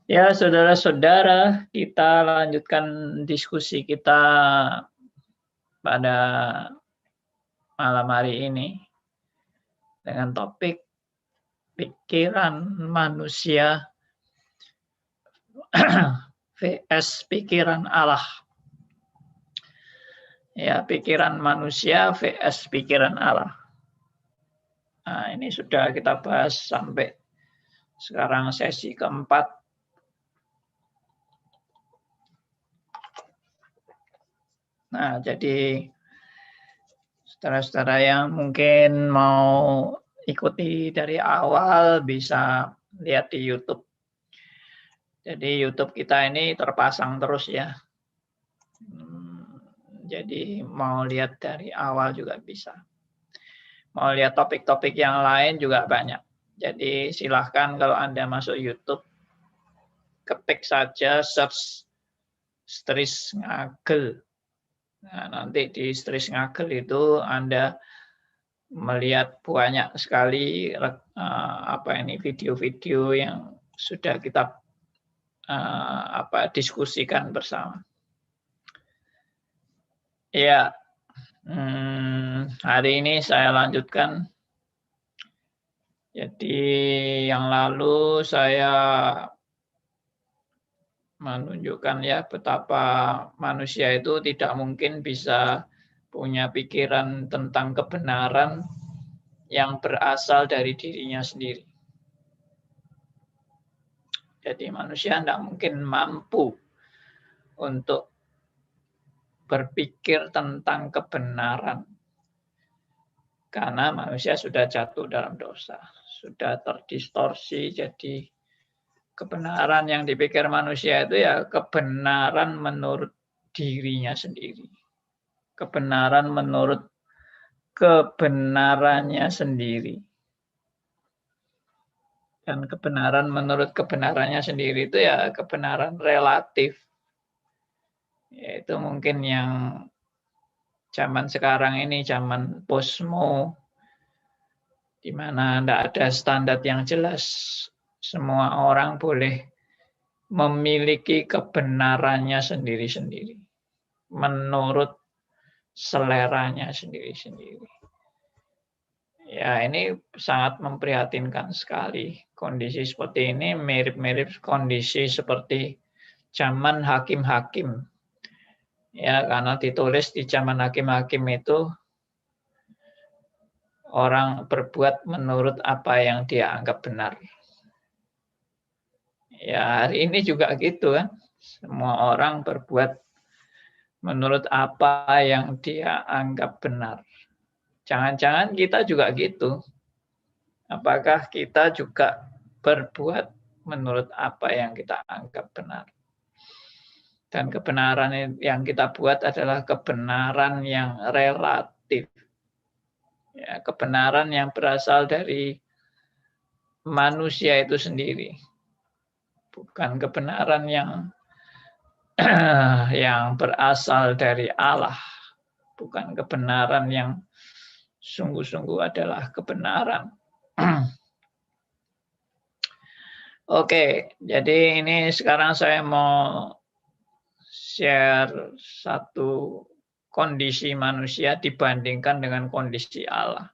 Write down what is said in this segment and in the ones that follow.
Ya, saudara-saudara, kita lanjutkan diskusi kita pada malam hari ini dengan topik pikiran manusia vs pikiran Allah. Ya, pikiran manusia vs pikiran Allah. Nah, ini sudah kita bahas sampai sekarang sesi keempat. Nah, jadi saudara-saudara yang mungkin mau ikuti dari awal bisa lihat di YouTube. Jadi YouTube kita ini terpasang terus ya. Jadi mau lihat dari awal juga bisa. Mau lihat topik-topik yang lain juga banyak. Jadi silahkan kalau Anda masuk YouTube, ketik saja search Stris Ngagel. Nah, nanti di Stris Ngagel itu Anda melihat banyak sekali video-video yang sudah kita diskusikan bersama. Ya, hari ini saya lanjutkan. Jadi yang lalu saya menunjukkan ya betapa manusia itu tidak mungkin bisa punya pikiran tentang kebenaran yang berasal dari dirinya sendiri. Jadi manusia tidak mungkin mampu untuk berpikir tentang kebenaran. Karena manusia sudah jatuh dalam dosa. Sudah terdistorsi, jadi kebenaran yang dipikir manusia itu ya kebenaran menurut dirinya sendiri. Kebenaran menurut kebenarannya sendiri. Dan kebenaran menurut kebenarannya sendiri itu ya kebenaran relatif. Yaitu mungkin yang zaman sekarang ini, zaman posmo, di mana tidak ada standar yang jelas. Semua orang boleh memiliki kebenarannya sendiri-sendiri. Menurut seleranya sendiri-sendiri. Ya, ini sangat memprihatinkan sekali. Kondisi seperti ini mirip-mirip kondisi seperti zaman hakim-hakim. Ya, karena ditulis di zaman hakim-hakim itu orang berbuat menurut apa yang dia anggap benar. Ya, hari ini juga gitu kan. Semua orang berbuat menurut apa yang dia anggap benar. Jangan-jangan kita juga gitu. Apakah kita juga berbuat menurut apa yang kita anggap benar? Dan kebenaran yang kita buat adalah kebenaran yang relatif. Ya, kebenaran yang berasal dari manusia itu sendiri. Bukan kebenaran yang yang berasal dari Allah. Bukan kebenaran yang sungguh-sungguh adalah kebenaran. Oke, jadi ini sekarang saya mau share satu kondisi manusia dibandingkan dengan kondisi Allah.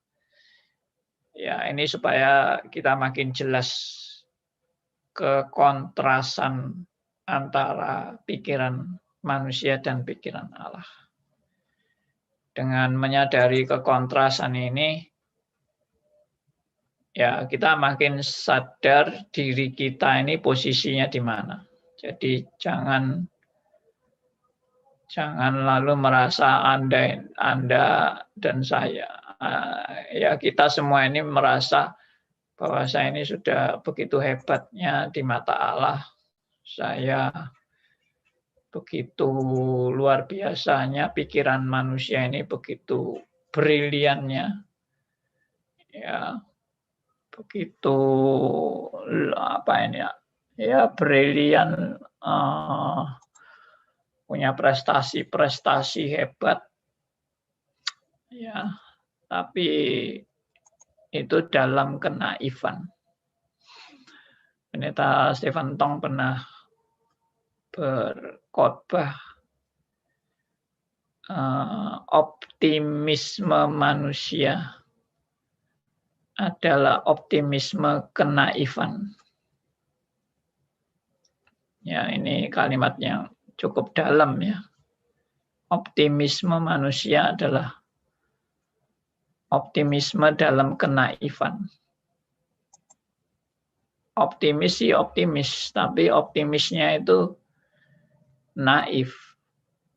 Ya, ini supaya kita makin jelas kekontrasan antara pikiran manusia dan pikiran Allah. Dengan menyadari kekontrasan ini, ya kita makin sadar diri kita ini posisinya di mana. Jadi jangan lalu merasa Anda dan saya. Ya kita semua ini merasa bahwa saya ini sudah begitu hebatnya di mata Allah. Saya begitu luar biasanya, pikiran manusia ini begitu briliannya. Ya, begitu brilian, punya prestasi-prestasi hebat. Ya, tapi itu dalam kenaifan. Pendeta Stephen Tong pernah berkhotbah optimisme manusia adalah optimisme kenaifan. Ya, ini kalimat yang cukup dalam ya. Optimisme manusia adalah optimisme dalam kenaifan. Optimis sih optimis, tapi optimisnya itu naif.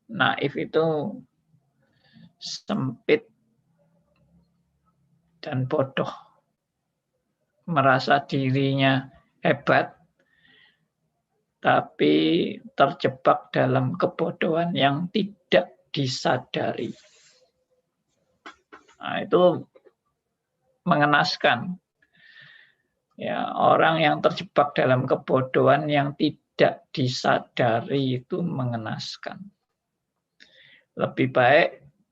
Naif itu sempit dan bodoh. Merasa dirinya hebat, tapi terjebak dalam kebodohan yang tidak disadari. Nah, itu mengenaskan. Ya, orang yang terjebak dalam kebodohan yang tidak disadari itu mengenaskan. Lebih baik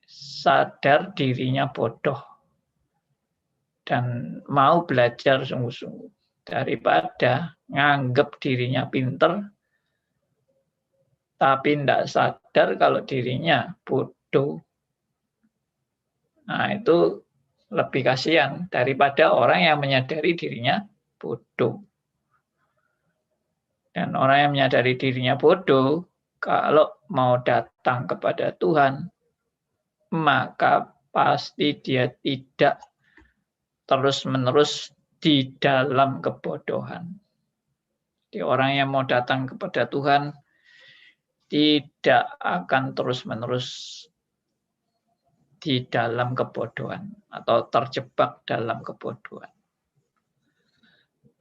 sadar dirinya bodoh dan mau belajar sungguh-sungguh daripada nganggap dirinya pinter tapi tidak sadar kalau dirinya bodoh. Nah, itu lebih kasihan daripada orang yang menyadari dirinya bodoh. Dan orang yang menyadari dirinya bodoh, kalau mau datang kepada Tuhan, maka pasti dia tidak terus-menerus di dalam kebodohan. Jadi orang yang mau datang kepada Tuhan tidak akan terus-menerus di dalam kebodohan atau terjebak dalam kebodohan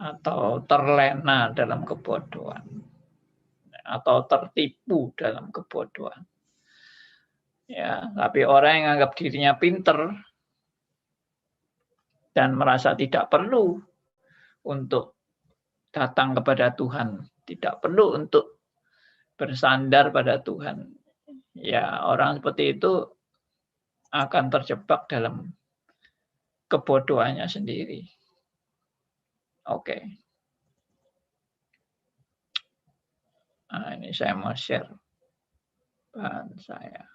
atau terlena dalam kebodohan atau tertipu dalam kebodohan. Ya, tapi orang yang anggap dirinya pinter dan merasa tidak perlu untuk datang kepada Tuhan, tidak perlu untuk bersandar pada Tuhan. Ya, orang seperti itu akan terjebak dalam kebodohannya sendiri. Oke. Nah, ini saya mau share bahan saya.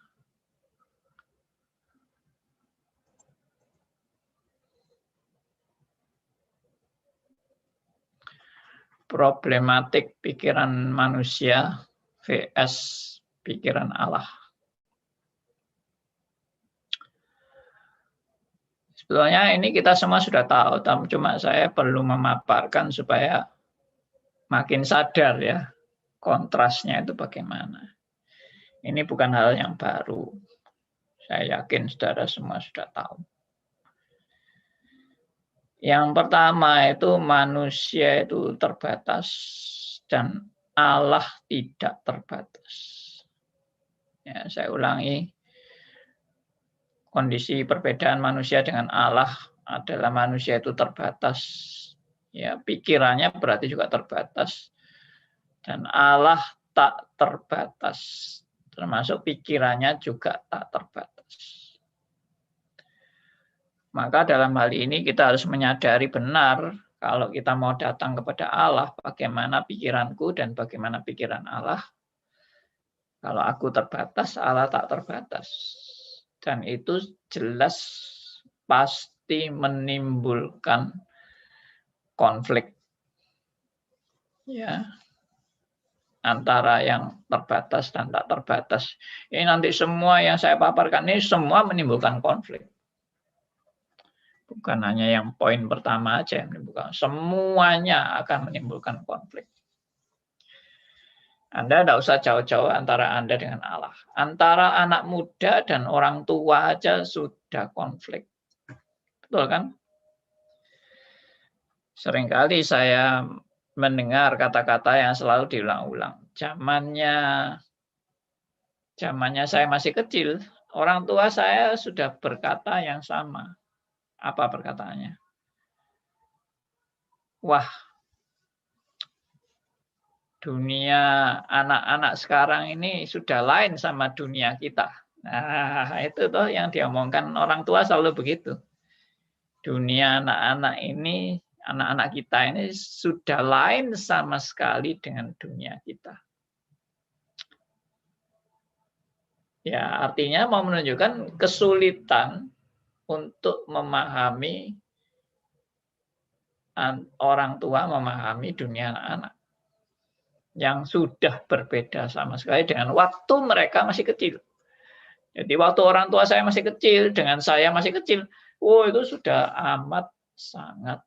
Problematik pikiran manusia vs pikiran Allah. Sebetulnya ini kita semua sudah tahu, tapi cuma saya perlu memaparkan supaya makin sadar ya kontrasnya itu bagaimana. Ini bukan hal yang baru. Saya yakin saudara semua sudah tahu. Yang pertama itu manusia itu terbatas dan Allah tidak terbatas. Ya, saya ulangi. Kondisi perbedaan manusia dengan Allah adalah manusia itu terbatas. Ya, pikirannya berarti juga terbatas. Dan Allah tak terbatas. Termasuk pikirannya juga tak terbatas. Maka dalam hal ini kita harus menyadari benar kalau kita mau datang kepada Allah, bagaimana pikiranku dan bagaimana pikiran Allah. Kalau aku terbatas, Allah tak terbatas. Dan itu jelas pasti menimbulkan konflik. Ya. Antara yang terbatas dan tak terbatas. Ini nanti semua yang saya paparkan ini semua menimbulkan konflik. Bukan hanya yang poin pertama aja yang menimbulkan. Semuanya akan menimbulkan konflik. Anda tidak usah jauh-jauh antara Anda dengan Allah. Antara anak muda dan orang tua aja sudah konflik. Betul kan? Seringkali saya mendengar kata-kata yang selalu diulang-ulang. Zamannya saya masih kecil, orang tua saya sudah berkata yang sama. Apa perkataannya? Wah, dunia anak-anak sekarang ini sudah lain sama dunia kita. Nah, itu yang diomongkan orang tua selalu begitu. Dunia anak-anak ini Anak-anak kita ini sudah lain sama sekali dengan dunia kita. Ya, artinya mau menunjukkan kesulitan untuk memahami orang tua memahami dunia anak-anak yang sudah berbeda sama sekali dengan waktu mereka masih kecil. Jadi waktu orang tua saya masih kecil dengan saya masih kecil, itu sudah amat sangat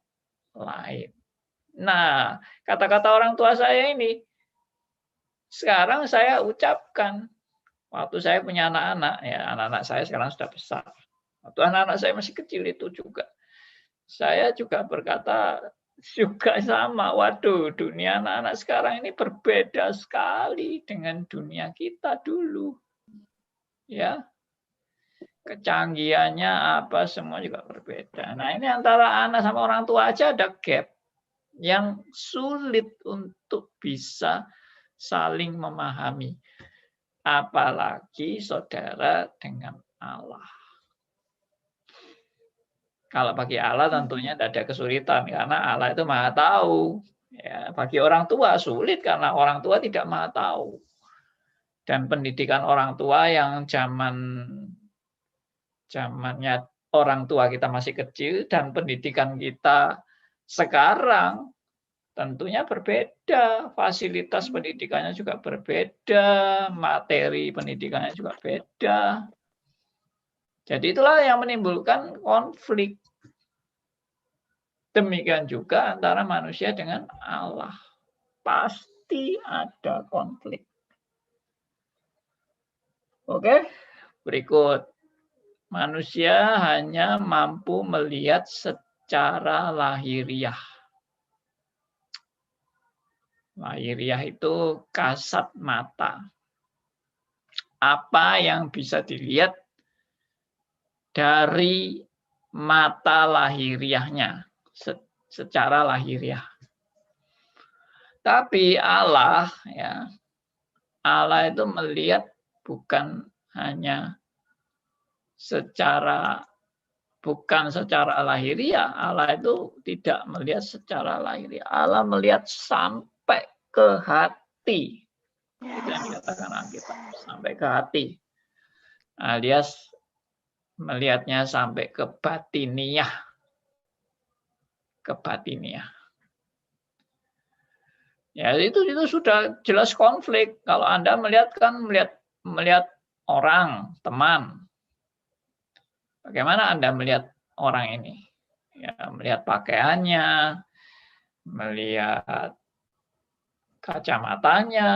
lain. Nah, kata-kata orang tua saya ini sekarang saya ucapkan waktu saya punya anak-anak, ya anak-anak saya sekarang sudah besar. Waktu anak-anak saya masih kecil itu juga, saya juga berkata juga sama. Waduh, dunia anak-anak sekarang ini berbeda sekali dengan dunia kita dulu. Ya, kecanggihannya apa semua juga berbeda. Nah, ini antara anak sama orang tua aja ada gap yang sulit untuk bisa saling memahami. Apalagi saudara dengan Allah. Kalau bagi Allah tentunya tidak ada kesulitan karena Allah itu Maha Tahu. Ya, bagi orang tua sulit karena orang tua tidak Maha Tahu. Dan pendidikan orang tua yang zamannya orang tua kita masih kecil dan pendidikan kita sekarang tentunya berbeda. Fasilitas pendidikannya juga berbeda, materi pendidikannya juga beda. Jadi itulah yang menimbulkan konflik. Demikian juga antara manusia dengan Allah. Pasti ada konflik. Oke, berikut. Manusia hanya mampu melihat secara lahiriah. Lahiriah itu kasat mata. Apa yang bisa dilihat dari mata lahiriahnya, secara lahiriah. Tapi Allah, ya, Allah itu melihat bukan secara lahiriah. Allah itu tidak melihat secara lahiriah. Allah melihat sampai ke hati. Itu yang dikatakan Alkitab, sampai ke hati. Alias melihatnya sampai ke batiniah. Ke batiniah. Ya, itu sudah jelas konflik. Kalau Anda melihat orang, teman. Bagaimana Anda melihat orang ini? Ya, melihat pakaiannya, melihat kacamatanya,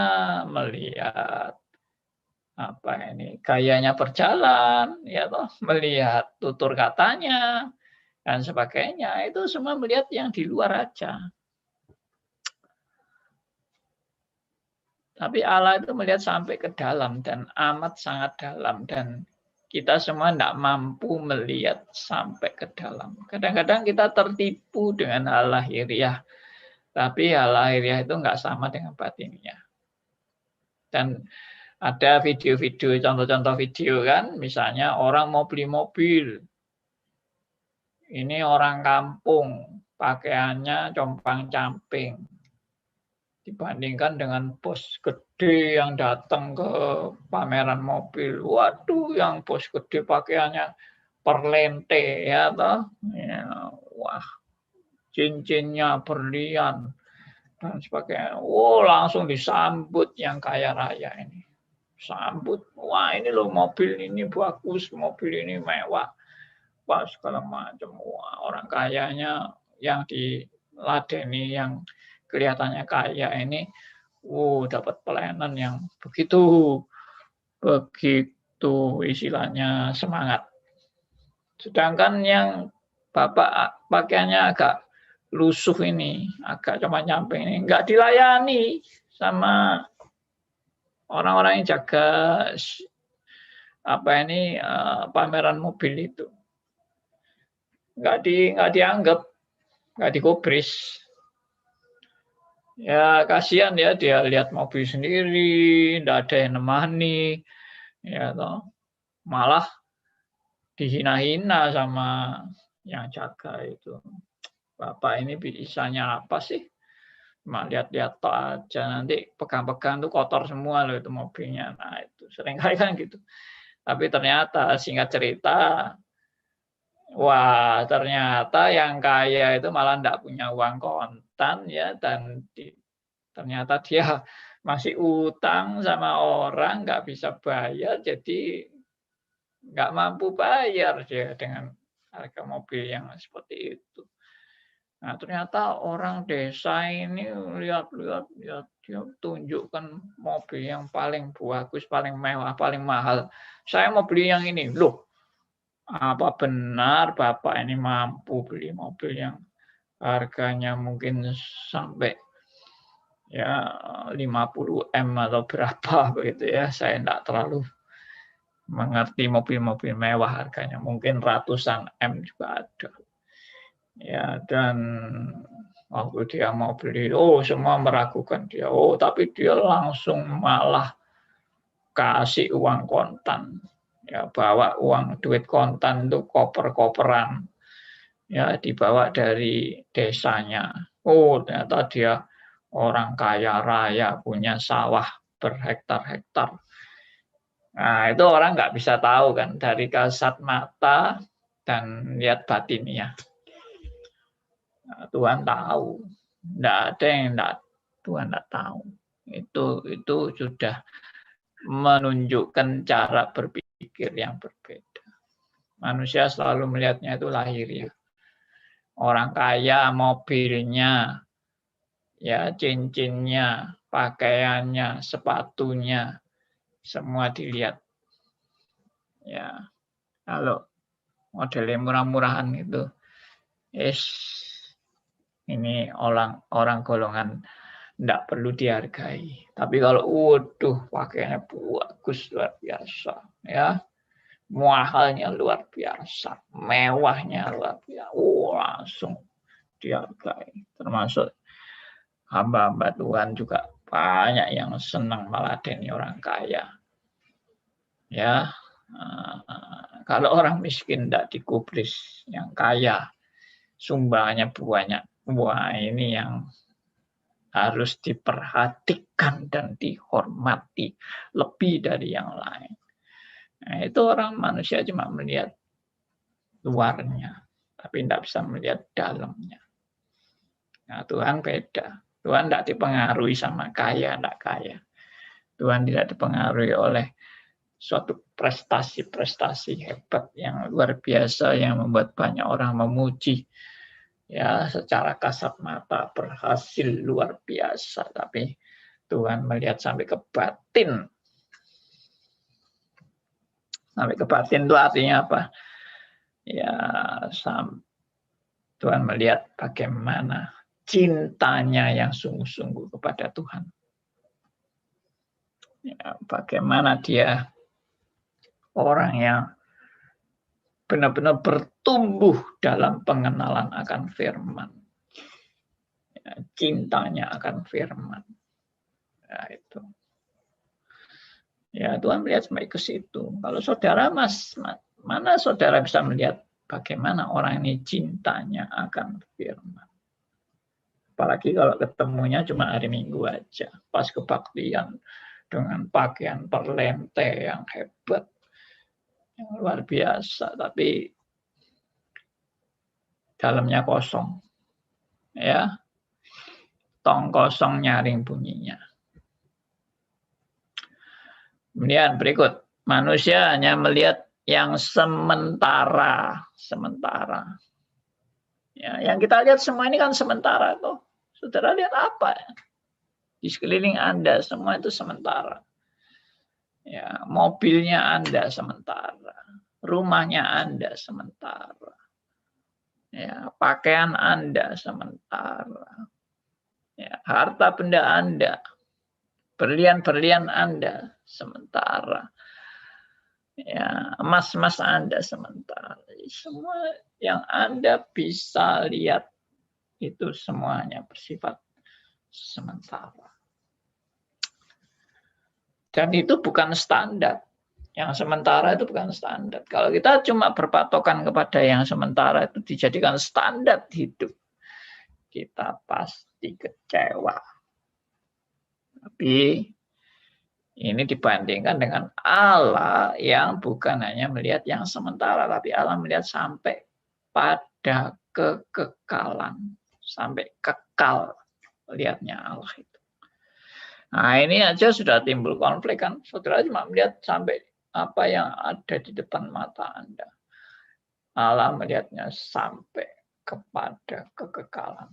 melihat gayanya berjalan, ya toh, melihat tutur katanya dan sebagainya. Itu semua melihat yang di luar aja. Tapi Allah itu melihat sampai ke dalam dan amat sangat dalam, dan kita semua tidak mampu melihat sampai ke dalam. Kadang-kadang kita tertipu dengan hal lahiriah, tapi hal lahiriah itu nggak sama dengan batiniah. Dan ada video-video, contoh-contoh video kan, misalnya orang mau beli mobil, ini orang kampung, pakaiannya compang-camping, dibandingkan dengan bos gede yang datang ke pameran mobil. Waduh, yang bos gede pakaiannya perlente, ya toh. Ya, wah, cincinnya berlian dan sebagainya. Langsung disambut yang kaya raya ini. Sambut, wah ini loh mobil ini bagus, mobil ini mewah, wah segala macam. Wah, orang kayanya yang diladeni, yang kelihatannya kaya ini, dapat pelayanan yang begitu istilahnya semangat. Sedangkan yang bapak pakaiannya agak lusuh ini, agak compang-camping ini, nggak dilayani sama orang-orang yang jaga pameran mobil itu. Nggak dianggap, nggak digubris. Ya kasihan ya, dia lihat mobil sendiri, tidak ada yang nemani, ya toh. Malah dihina-hina sama yang jaga itu. Bapak ini bisanya apa sih? Cuma lihat-lihat tok aja, nanti pegang-pegang tuh kotor semua loh itu mobilnya. Nah itu seringkali kan gitu. Tapi ternyata singkat cerita, wah ternyata yang kaya itu malah enggak punya uang kontan ya, dan ternyata dia masih utang sama orang, nggak bisa bayar, jadi nggak mampu bayar dia dengan harga mobil yang seperti itu. Nah, ternyata orang desa ini lihat-lihat, dia tunjukkan mobil yang paling bagus, paling mewah, paling mahal. Saya mau beli yang ini. Loh, apa benar Bapak ini mampu beli mobil yang harganya mungkin sampai ya 50 M atau berapa begitu ya. Saya enggak terlalu mengerti mobil-mobil mewah harganya, mungkin ratusan M juga ada. Ya, dan waktu dia mau beli, semua meragukan dia. Tapi dia langsung malah kasih uang kontan. Ya, bawa uang duit kontan itu koper-koperan. Ya, dibawa dari desanya. Ternyata dia orang kaya raya, punya sawah berhektar-hektar. Nah, itu orang nggak bisa tahu kan dari kasat mata dan lihat batinnya. Nah, Tuhan tahu. Nggak ada yang Tuhan nggak tahu. Itu sudah menunjukkan cara berpikir yang berbeda. Manusia selalu melihatnya itu lahiriah. Orang kaya, mobilnya, ya cincinnya, pakaiannya, sepatunya, semua dilihat. Ya, kalau modelnya murah-murahan itu, ini orang golongan tidak perlu dihargai. Tapi kalau waduh pakaiannya bagus luar biasa, ya mahalnya luar biasa, mewahnya luar biasa, langsung dihargai. Termasuk hamba-hamba Tuhan juga banyak yang senang meladeni orang kaya. Ya, kalau orang miskin tidak digubris, yang kaya sumbangannya banyak. Wah, ini yang harus diperhatikan dan dihormati lebih dari yang lain. Nah, itu orang manusia cuma melihat luarnya, tapi tidak bisa melihat dalamnya. Nah, Tuhan beda. Tuhan tidak dipengaruhi sama kaya, tidak kaya. Tuhan tidak dipengaruhi oleh suatu prestasi-prestasi hebat yang luar biasa yang membuat banyak orang memuji. Ya, secara kasat mata berhasil luar biasa, tapi Tuhan melihat sampai ke batin. Sampai ke batin itu artinya apa? Ya, Tuhan melihat bagaimana cintanya yang sungguh-sungguh kepada Tuhan. Ya, bagaimana dia orang yang benar-benar bertumbuh dalam pengenalan akan firman. Ya, cintanya akan firman. Ya, itu. Ya, Tuhan melihat sampai ke situ. Kalau saudara mana saudara bisa melihat bagaimana orang ini cintanya akan firman. Apalagi kalau ketemunya cuma hari Minggu aja, pas kebaktian dengan pakaian perlente yang hebat, yang luar biasa, tapi dalamnya kosong. Ya, tong kosong nyaring bunyinya. Kemudian berikut, manusia hanya melihat yang sementara. Ya, yang kita lihat semua ini kan sementara tuh. Saudara lihat apa? Di sekeliling Anda semua itu sementara. Ya, mobilnya Anda sementara, rumahnya Anda sementara. Ya, pakaian Anda sementara. Ya, harta benda Anda, berlian-berlian Anda sementara. Ya, emas-emas Anda sementara. Semua yang Anda bisa lihat itu semuanya bersifat sementara. Dan itu bukan standar. Yang sementara itu bukan standar. Kalau kita cuma berpatokan kepada yang sementara itu dijadikan standar hidup. kita pasti kecewa. Tapi ini dibandingkan dengan Allah yang bukan hanya melihat yang sementara, tapi Allah melihat sampai pada kekekalan, sampai kekal lihatnya Allah itu. Nah, ini aja sudah timbul konflik kan. Saudara cuma melihat sampai apa yang ada di depan mata Anda. Allah melihatnya sampai kepada kekekalan.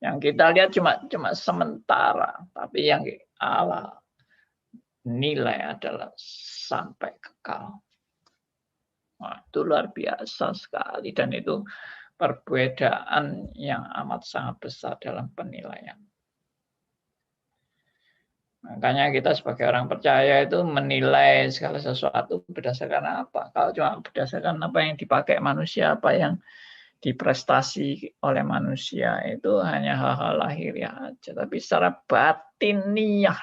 Yang kita lihat cuma sementara, tapi yang Allah nilai adalah sampai kekal. Nah, itu luar biasa sekali, dan itu perbedaan yang amat sangat besar dalam penilaian. Makanya kita sebagai orang percaya itu menilai segala sesuatu berdasarkan apa? Kalau cuma berdasarkan apa yang dipakai manusia, apa yang diprestasi oleh manusia, itu hanya hal-hal lahiriah aja. Tapi secara batiniah,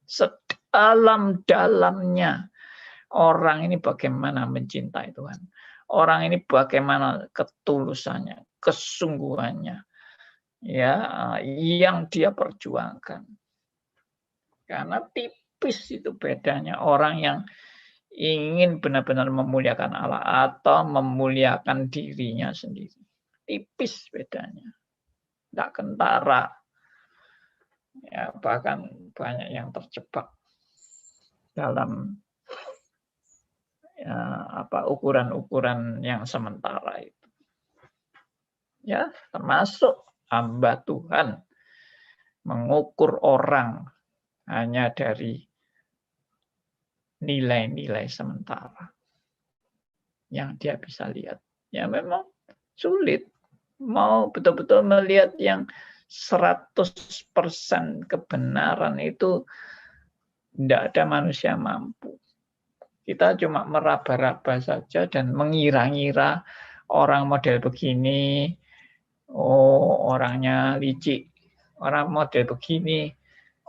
sedalam-dalamnya, orang ini bagaimana mencintai Tuhan. Orang ini bagaimana ketulusannya, kesungguhannya, ya, yang dia perjuangkan. Karena tipis itu bedanya orang yang ingin benar-benar memuliakan Allah atau memuliakan dirinya sendiri. Tipis bedanya. Tidak kentara. Ya, bahkan banyak yang terjebak dalam ukuran-ukuran yang sementara itu. Ya, termasuk hamba Tuhan mengukur orang hanya dari nilai-nilai sementara yang dia bisa lihat. Ya memang sulit. Mau betul-betul melihat yang 100% kebenaran itu tidak ada manusia mampu. Kita cuma meraba-raba saja dan mengira-ngira orang model begini, oh orangnya licik. Orang model begini,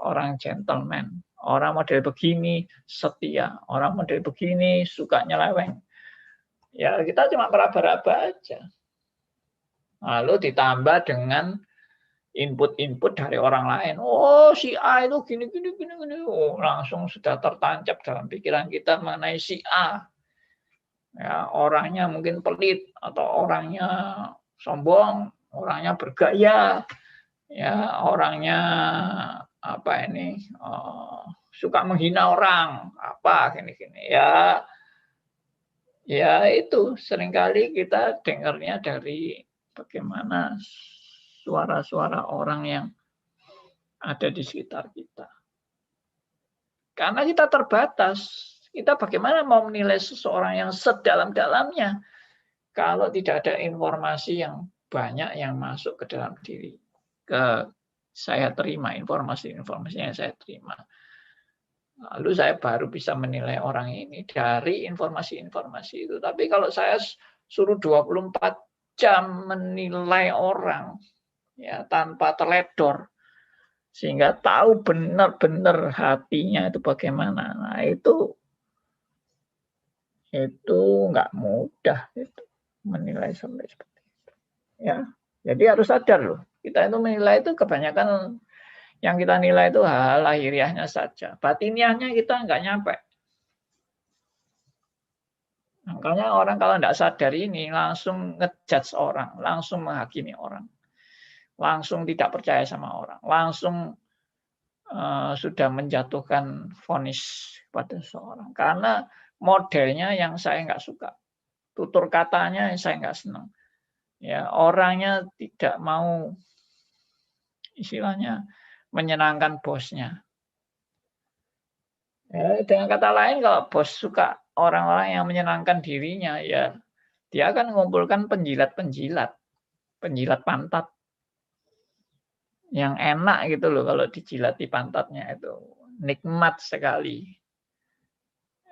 orang gentleman. Orang model begini setia, orang model begini suka nyeleweng. Ya kita cuma meraba-raba aja. Lalu ditambah dengan input-input dari orang lain. Oh si A itu gini. Oh, langsung sudah tertancap dalam pikiran kita mengenai si A. Ya, orangnya mungkin pelit atau orangnya sombong, orangnya bergaya, ya orangnya suka menghina orang, gini. Ya itu seringkali kita dengarnya dari bagaimana suara-suara orang yang ada di sekitar kita. Karena kita terbatas, kita bagaimana mau menilai seseorang yang sedalam-dalamnya kalau tidak ada informasi yang banyak yang masuk ke dalam diri. Saya terima informasi-informasi yang saya terima. Lalu saya baru bisa menilai orang ini dari informasi-informasi itu. Tapi kalau saya suruh 24 jam menilai orang ya tanpa teledor sehingga tahu benar-benar hatinya itu bagaimana. Nah, itu nggak mudah itu menilai sampai seperti itu. Ya. Jadi harus sadar loh. Kita itu menilai itu kebanyakan yang kita nilai itu hal lahiriahnya saja. Batiniahnya kita nggak nyampe. Makanya orang kalau nggak sadar ini langsung ngejudge orang, langsung menghakimi orang, langsung tidak percaya sama orang, langsung sudah menjatuhkan vonis pada seorang. Karena modelnya yang saya nggak suka, tutur katanya saya nggak senang. Ya orangnya tidak mau istilahnya menyenangkan bosnya. Ya, dengan kata lain kalau bos suka orang-orang yang menyenangkan dirinya, ya dia akan mengumpulkan penjilat-penjilat, penjilat pantat yang enak gitu loh kalau dijilat di pantatnya itu nikmat sekali.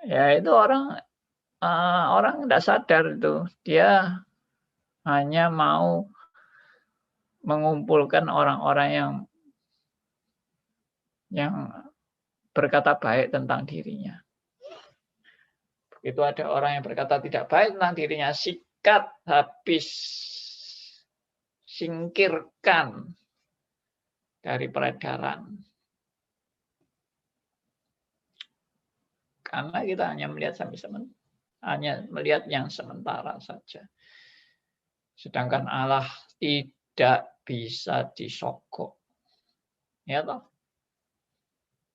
Ya itu orang tidak sadar itu dia hanya mau mengumpulkan orang-orang yang berkata baik tentang dirinya. Begitu ada orang yang berkata tidak baik tentang dirinya, sikat habis singkirkan dari peredaran. Karena kita hanya melihat hanya melihat yang sementara saja. Sedangkan Allah tidak bisa disogok. Ya toh?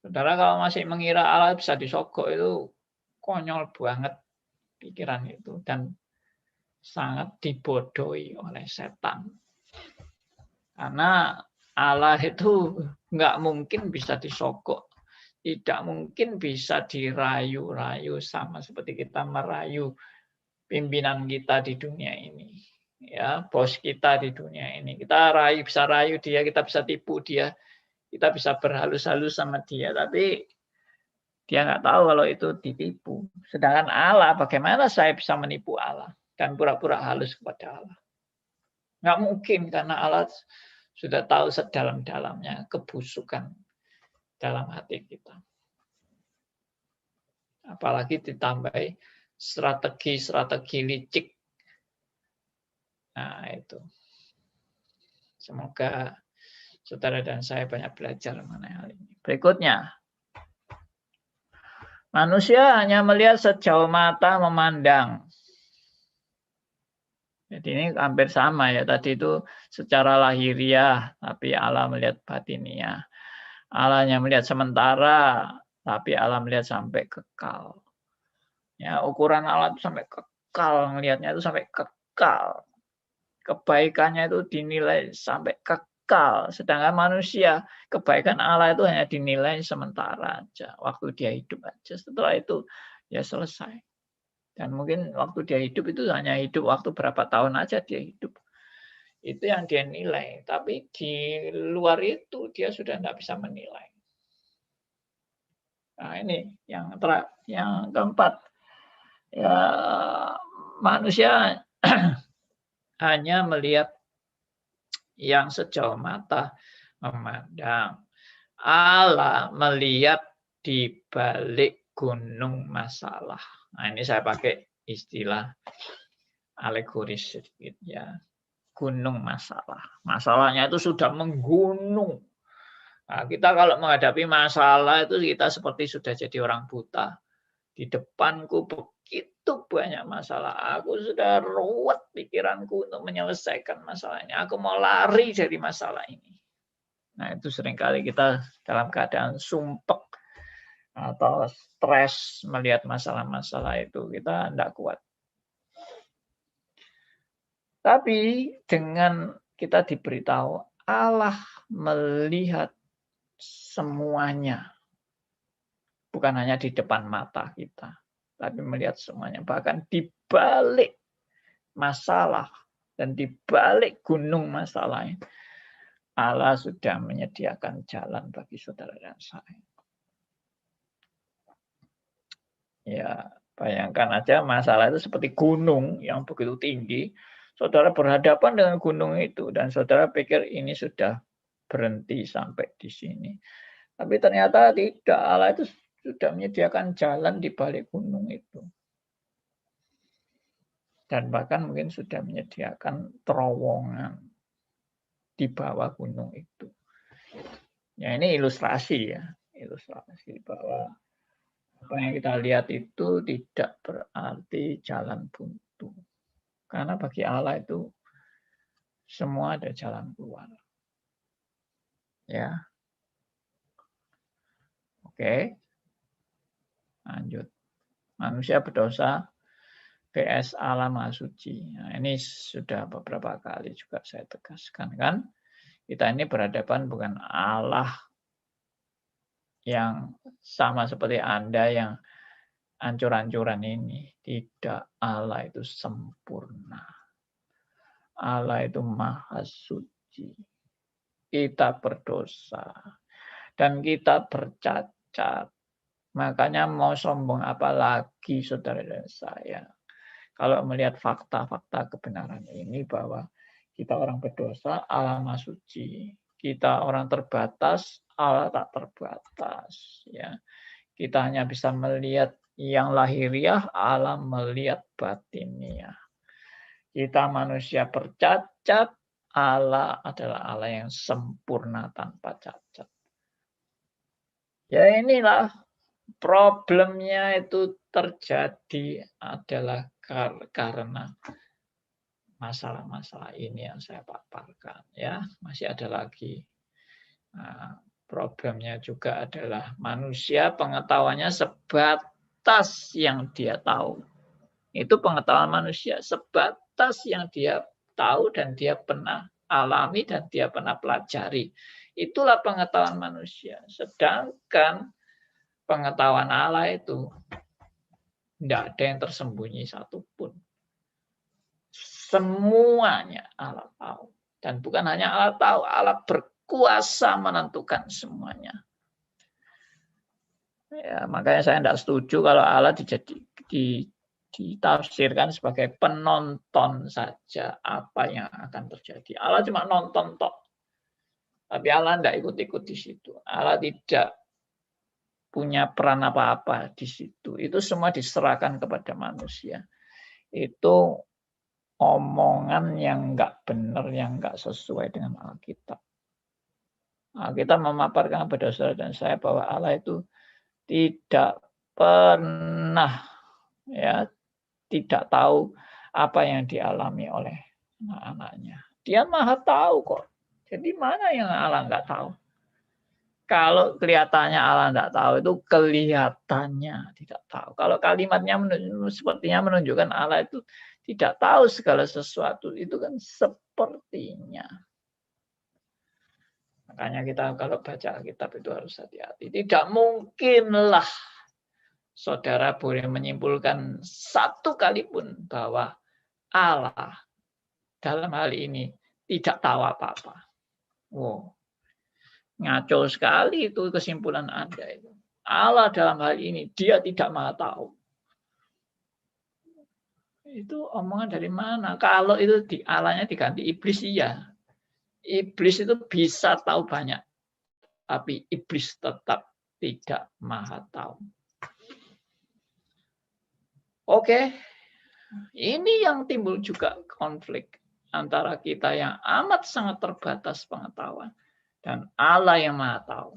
Saudara kalau masih mengira Allah bisa disogok itu konyol banget pikiran itu dan sangat dibodohi oleh setan. Karena Allah itu nggak mungkin bisa disogok, tidak mungkin bisa dirayu-rayu sama seperti kita merayu pimpinan kita di dunia ini. Ya, bos kita di dunia ini. Kita bisa rayu dia, kita bisa tipu dia, kita bisa berhalus-halus sama dia, tapi dia nggak tahu kalau itu ditipu. Sedangkan Allah, bagaimana saya bisa menipu Allah dan pura-pura halus kepada Allah? Nggak mungkin, karena Allah sudah tahu sedalam-dalamnya kebusukan dalam hati kita. Apalagi ditambahi strategi-strategi licik. Nah, itu. Semoga saudara dan saya banyak belajar mengenai hal ini. Berikutnya. Manusia hanya melihat sejauh mata memandang. Jadi ini hampir sama ya. Tadi itu secara lahiriah, tapi Allah melihat batiniah. Allah hanya melihat sementara, tapi Allah melihat sampai kekal. Ya, ukuran Allah itu sampai kekal, melihatnya itu sampai kekal. Kebaikannya itu dinilai sampai kekal. Sedangkan manusia, kebaikan Allah itu hanya dinilai sementara aja. Waktu dia hidup aja. Setelah itu ya selesai. Dan mungkin waktu dia hidup itu hanya hidup waktu berapa tahun aja dia hidup. Itu yang dia nilai. Tapi di luar itu dia sudah tidak bisa menilai. Nah ini yang keempat. Ya, manusia hanya melihat yang sejauh mata memandang. Allah melihat di balik gunung masalah. Nah, ini saya pakai istilah alegoris sedikit ya. Gunung masalah. Masalahnya itu sudah menggunung. Nah, kita kalau menghadapi masalah itu kita seperti sudah jadi orang buta. Di depanku begitu banyak masalah. Aku sudah ruwet pikiranku untuk menyelesaikan masalah ini. Aku mau lari dari masalah ini. Nah, itu seringkali kita dalam keadaan sumpek atau stres melihat masalah-masalah itu. Kita tidak kuat. Tapi dengan kita diberitahu Allah melihat semuanya. Bukan hanya di depan mata kita, tapi melihat semuanya. Bahkan di balik masalah dan di balik gunung masalah, Allah sudah menyediakan jalan bagi saudara dan saya. Ya, bayangkan aja masalah itu seperti gunung yang begitu tinggi. Saudara berhadapan dengan gunung itu dan saudara pikir ini sudah berhenti sampai di sini. Tapi ternyata tidak, Allah itu sudah menyediakan jalan di balik gunung itu. Dan bahkan mungkin sudah menyediakan terowongan di bawah gunung itu. Ya ini ilustrasi ya. Ilustrasi bahwa apa yang kita lihat itu tidak berarti jalan buntu. Karena bagi Allah itu semua ada jalan keluar. Ya. Oke. Lanjut. Manusia berdosa PS Allah Maha Suci. Nah, ini sudah beberapa kali juga saya tegaskan kan. Kita ini berhadapan bukan Allah yang sama seperti Anda yang ancur-ancuran ini. Tidak, Allah itu sempurna. Allah itu Maha Suci. Kita berdosa. Dan kita bercacat. Makanya mau sombong apa lagi saudara dan saya. Kalau melihat fakta-fakta kebenaran ini bahwa kita orang berdosa, Allah Maha Suci. Kita orang terbatas, Allah tak terbatas. Ya, kita hanya bisa melihat yang lahiriah, Allah melihat batiniah. Kita manusia bercacat, Allah adalah Allah yang sempurna tanpa cacat. Ya inilah problemnya itu terjadi adalah karena masalah-masalah ini yang saya paparkan ya. Masih ada lagi. Nah, problemnya juga adalah manusia pengetahuannya sebatas yang dia tahu. Itu pengetahuan manusia sebatas yang dia tahu dan dia pernah alami dan dia pernah pelajari. Itulah pengetahuan manusia. Sedangkan pengetahuan Allah itu tidak ada yang tersembunyi satupun. Semuanya Allah tahu. Dan bukan hanya Allah tahu, Allah berkuasa menentukan semuanya. Ya, makanya saya tidak setuju kalau Allah ditafsirkan sebagai penonton saja apa yang akan terjadi. Allah cuma nonton tok. Tapi Allah tidak ikut-ikut di situ. Allah tidak punya peran apa-apa di situ. Itu semua diserahkan kepada manusia. Itu omongan yang enggak benar, yang enggak sesuai dengan Alkitab. Alkitab memaparkan kepada saudara dan saya bahwa Allah itu tidak pernah ya tidak tahu apa yang dialami oleh anak-anaknya. Dia maha tahu kok. Jadi mana yang Allah enggak tahu? Kalau kelihatannya Allah tidak tahu, itu kelihatannya tidak tahu. Kalau kalimatnya sepertinya menunjukkan Allah itu tidak tahu segala sesuatu, itu kan sepertinya. Makanya kita kalau baca Alkitab itu harus hati-hati. Tidak mungkinlah saudara boleh menyimpulkan satu kali pun bahwa Allah dalam hal ini tidak tahu apa-apa. Wow. Ngaco sekali itu kesimpulan Anda itu. Allah dalam hal ini dia tidak maha tahu. Itu omongan dari mana? Kalau itu di Allahnya diganti iblis iya. Iblis itu bisa tahu banyak. Tapi iblis tetap tidak maha tahu. Oke. Ini yang timbul juga konflik antara kita yang amat sangat terbatas pengetahuan dan Allah yang maha tahu.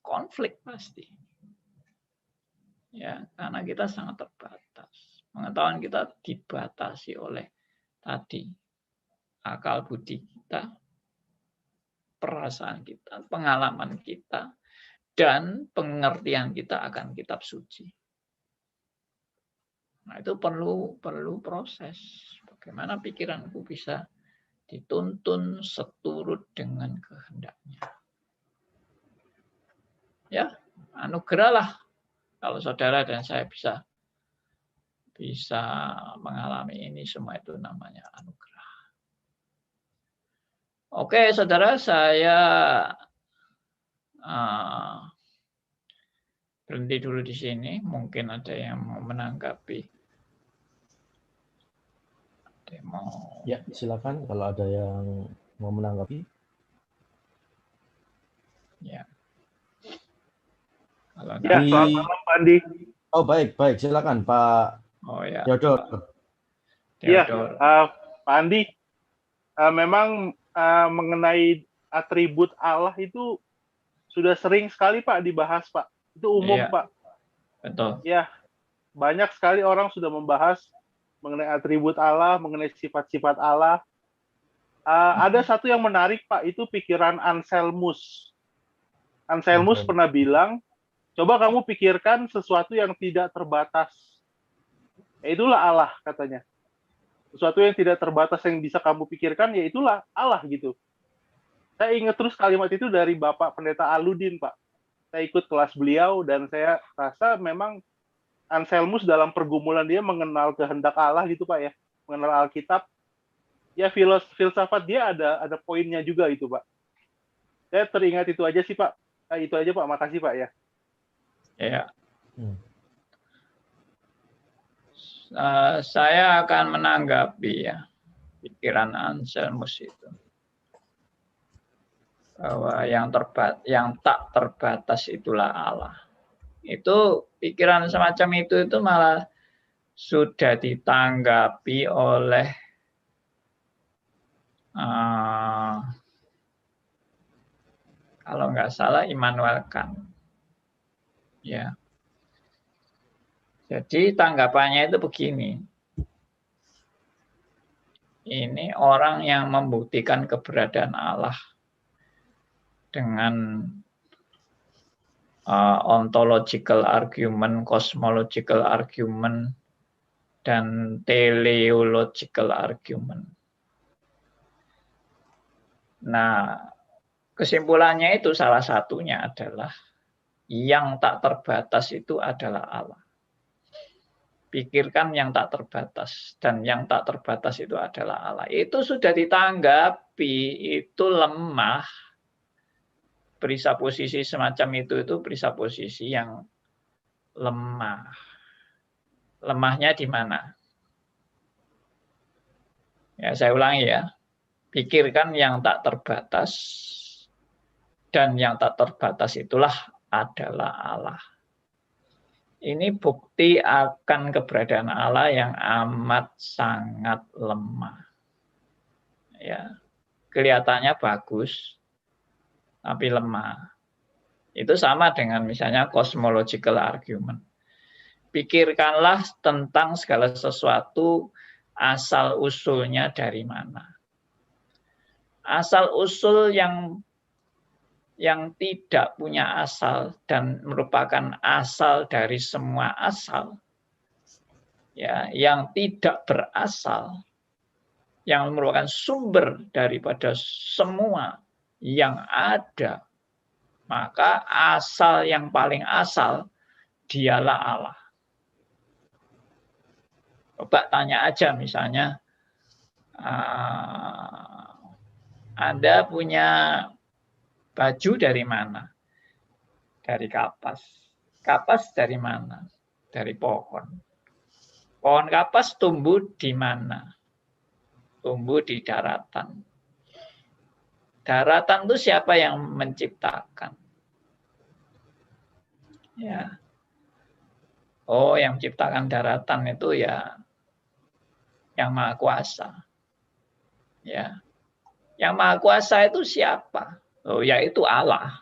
Konflik pasti. Ya, karena kita sangat terbatas. Pengetahuan kita dibatasi oleh tadi akal budi kita, perasaan kita, pengalaman kita, dan pengertian kita akan kitab suci. Nah, itu perlu proses. Bagaimana pikiranku bisa dituntun seturut dengan kehendaknya. Ya, anugerah lah kalau saudara dan saya bisa mengalami ini, semua itu namanya anugerah. Oke, saudara, saya berhenti dulu di sini. Mungkin ada yang mau menanggapi. Ya, silakan kalau ada yang mau menanggapi. Ya. Ya, selamat malam Pak Andi. Oh baik, silakan Pak. Oh ya. Theodor. Iya, Pak Andi. Memang mengenai atribut Allah itu sudah sering sekali Pak dibahas Pak. Itu umum ya, Pak. Betul. Ya, banyak sekali orang sudah membahas mengenai atribut Allah, mengenai sifat-sifat Allah. Ada satu yang menarik Pak, itu pikiran Anselmus. Anselmus pernah bilang, coba kamu pikirkan sesuatu yang tidak terbatas. Itulah Allah katanya. Sesuatu yang tidak terbatas yang bisa kamu pikirkan, ya itulah Allah gitu. Saya ingat terus kalimat itu dari Bapak Pendeta Aludin Pak. Saya ikut kelas beliau dan saya rasa memang Anselmus dalam pergumulan dia mengenal kehendak Allah gitu Pak ya, mengenal Alkitab. Ya filsafat dia ada poinnya juga itu Pak. Saya teringat itu aja sih Pak. Itu aja Pak, makasih Pak ya. Ya. Saya akan menanggapi ya pikiran Anselmus itu. Bahwa yang tak terbatas itulah Allah. Itu pikiran semacam itu malah sudah ditanggapi oleh kalau nggak salah Immanuel Kant. Ya. Jadi tanggapannya itu begini. Ini orang yang membuktikan keberadaan Allah dengan ontological argument, cosmological argument, dan teleological argument. Nah, kesimpulannya itu salah satunya adalah yang tak terbatas itu adalah Allah. Pikirkan yang tak terbatas, dan yang tak terbatas itu adalah Allah. Itu sudah ditanggapi, itu lemah. Presupposisi semacam itu presupposisi yang lemah. Lemahnya di mana? Ya, saya ulangi ya. Pikirkan yang tak terbatas, dan yang tak terbatas itulah adalah Allah. Ini bukti akan keberadaan Allah yang amat sangat lemah. Ya, kelihatannya bagus, tapi lemah. Itu sama dengan misalnya cosmological argument. Pikirkanlah tentang segala sesuatu asal-usulnya dari mana. Asal-usul yang tidak punya asal dan merupakan asal dari semua asal, ya, yang tidak berasal, yang merupakan sumber daripada semua yang ada, maka asal yang paling asal dialah Allah. Coba tanya aja misalnya, Anda punya baju dari mana? Dari kapas. Kapas dari mana? Dari pohon. Pohon kapas tumbuh di mana? Tumbuh di daratan. Daratan itu siapa yang menciptakan? Ya. Oh, yang menciptakan daratan itu ya yang Maha Kuasa. Ya. Yang Maha Kuasa itu siapa? Oh, yaitu Allah.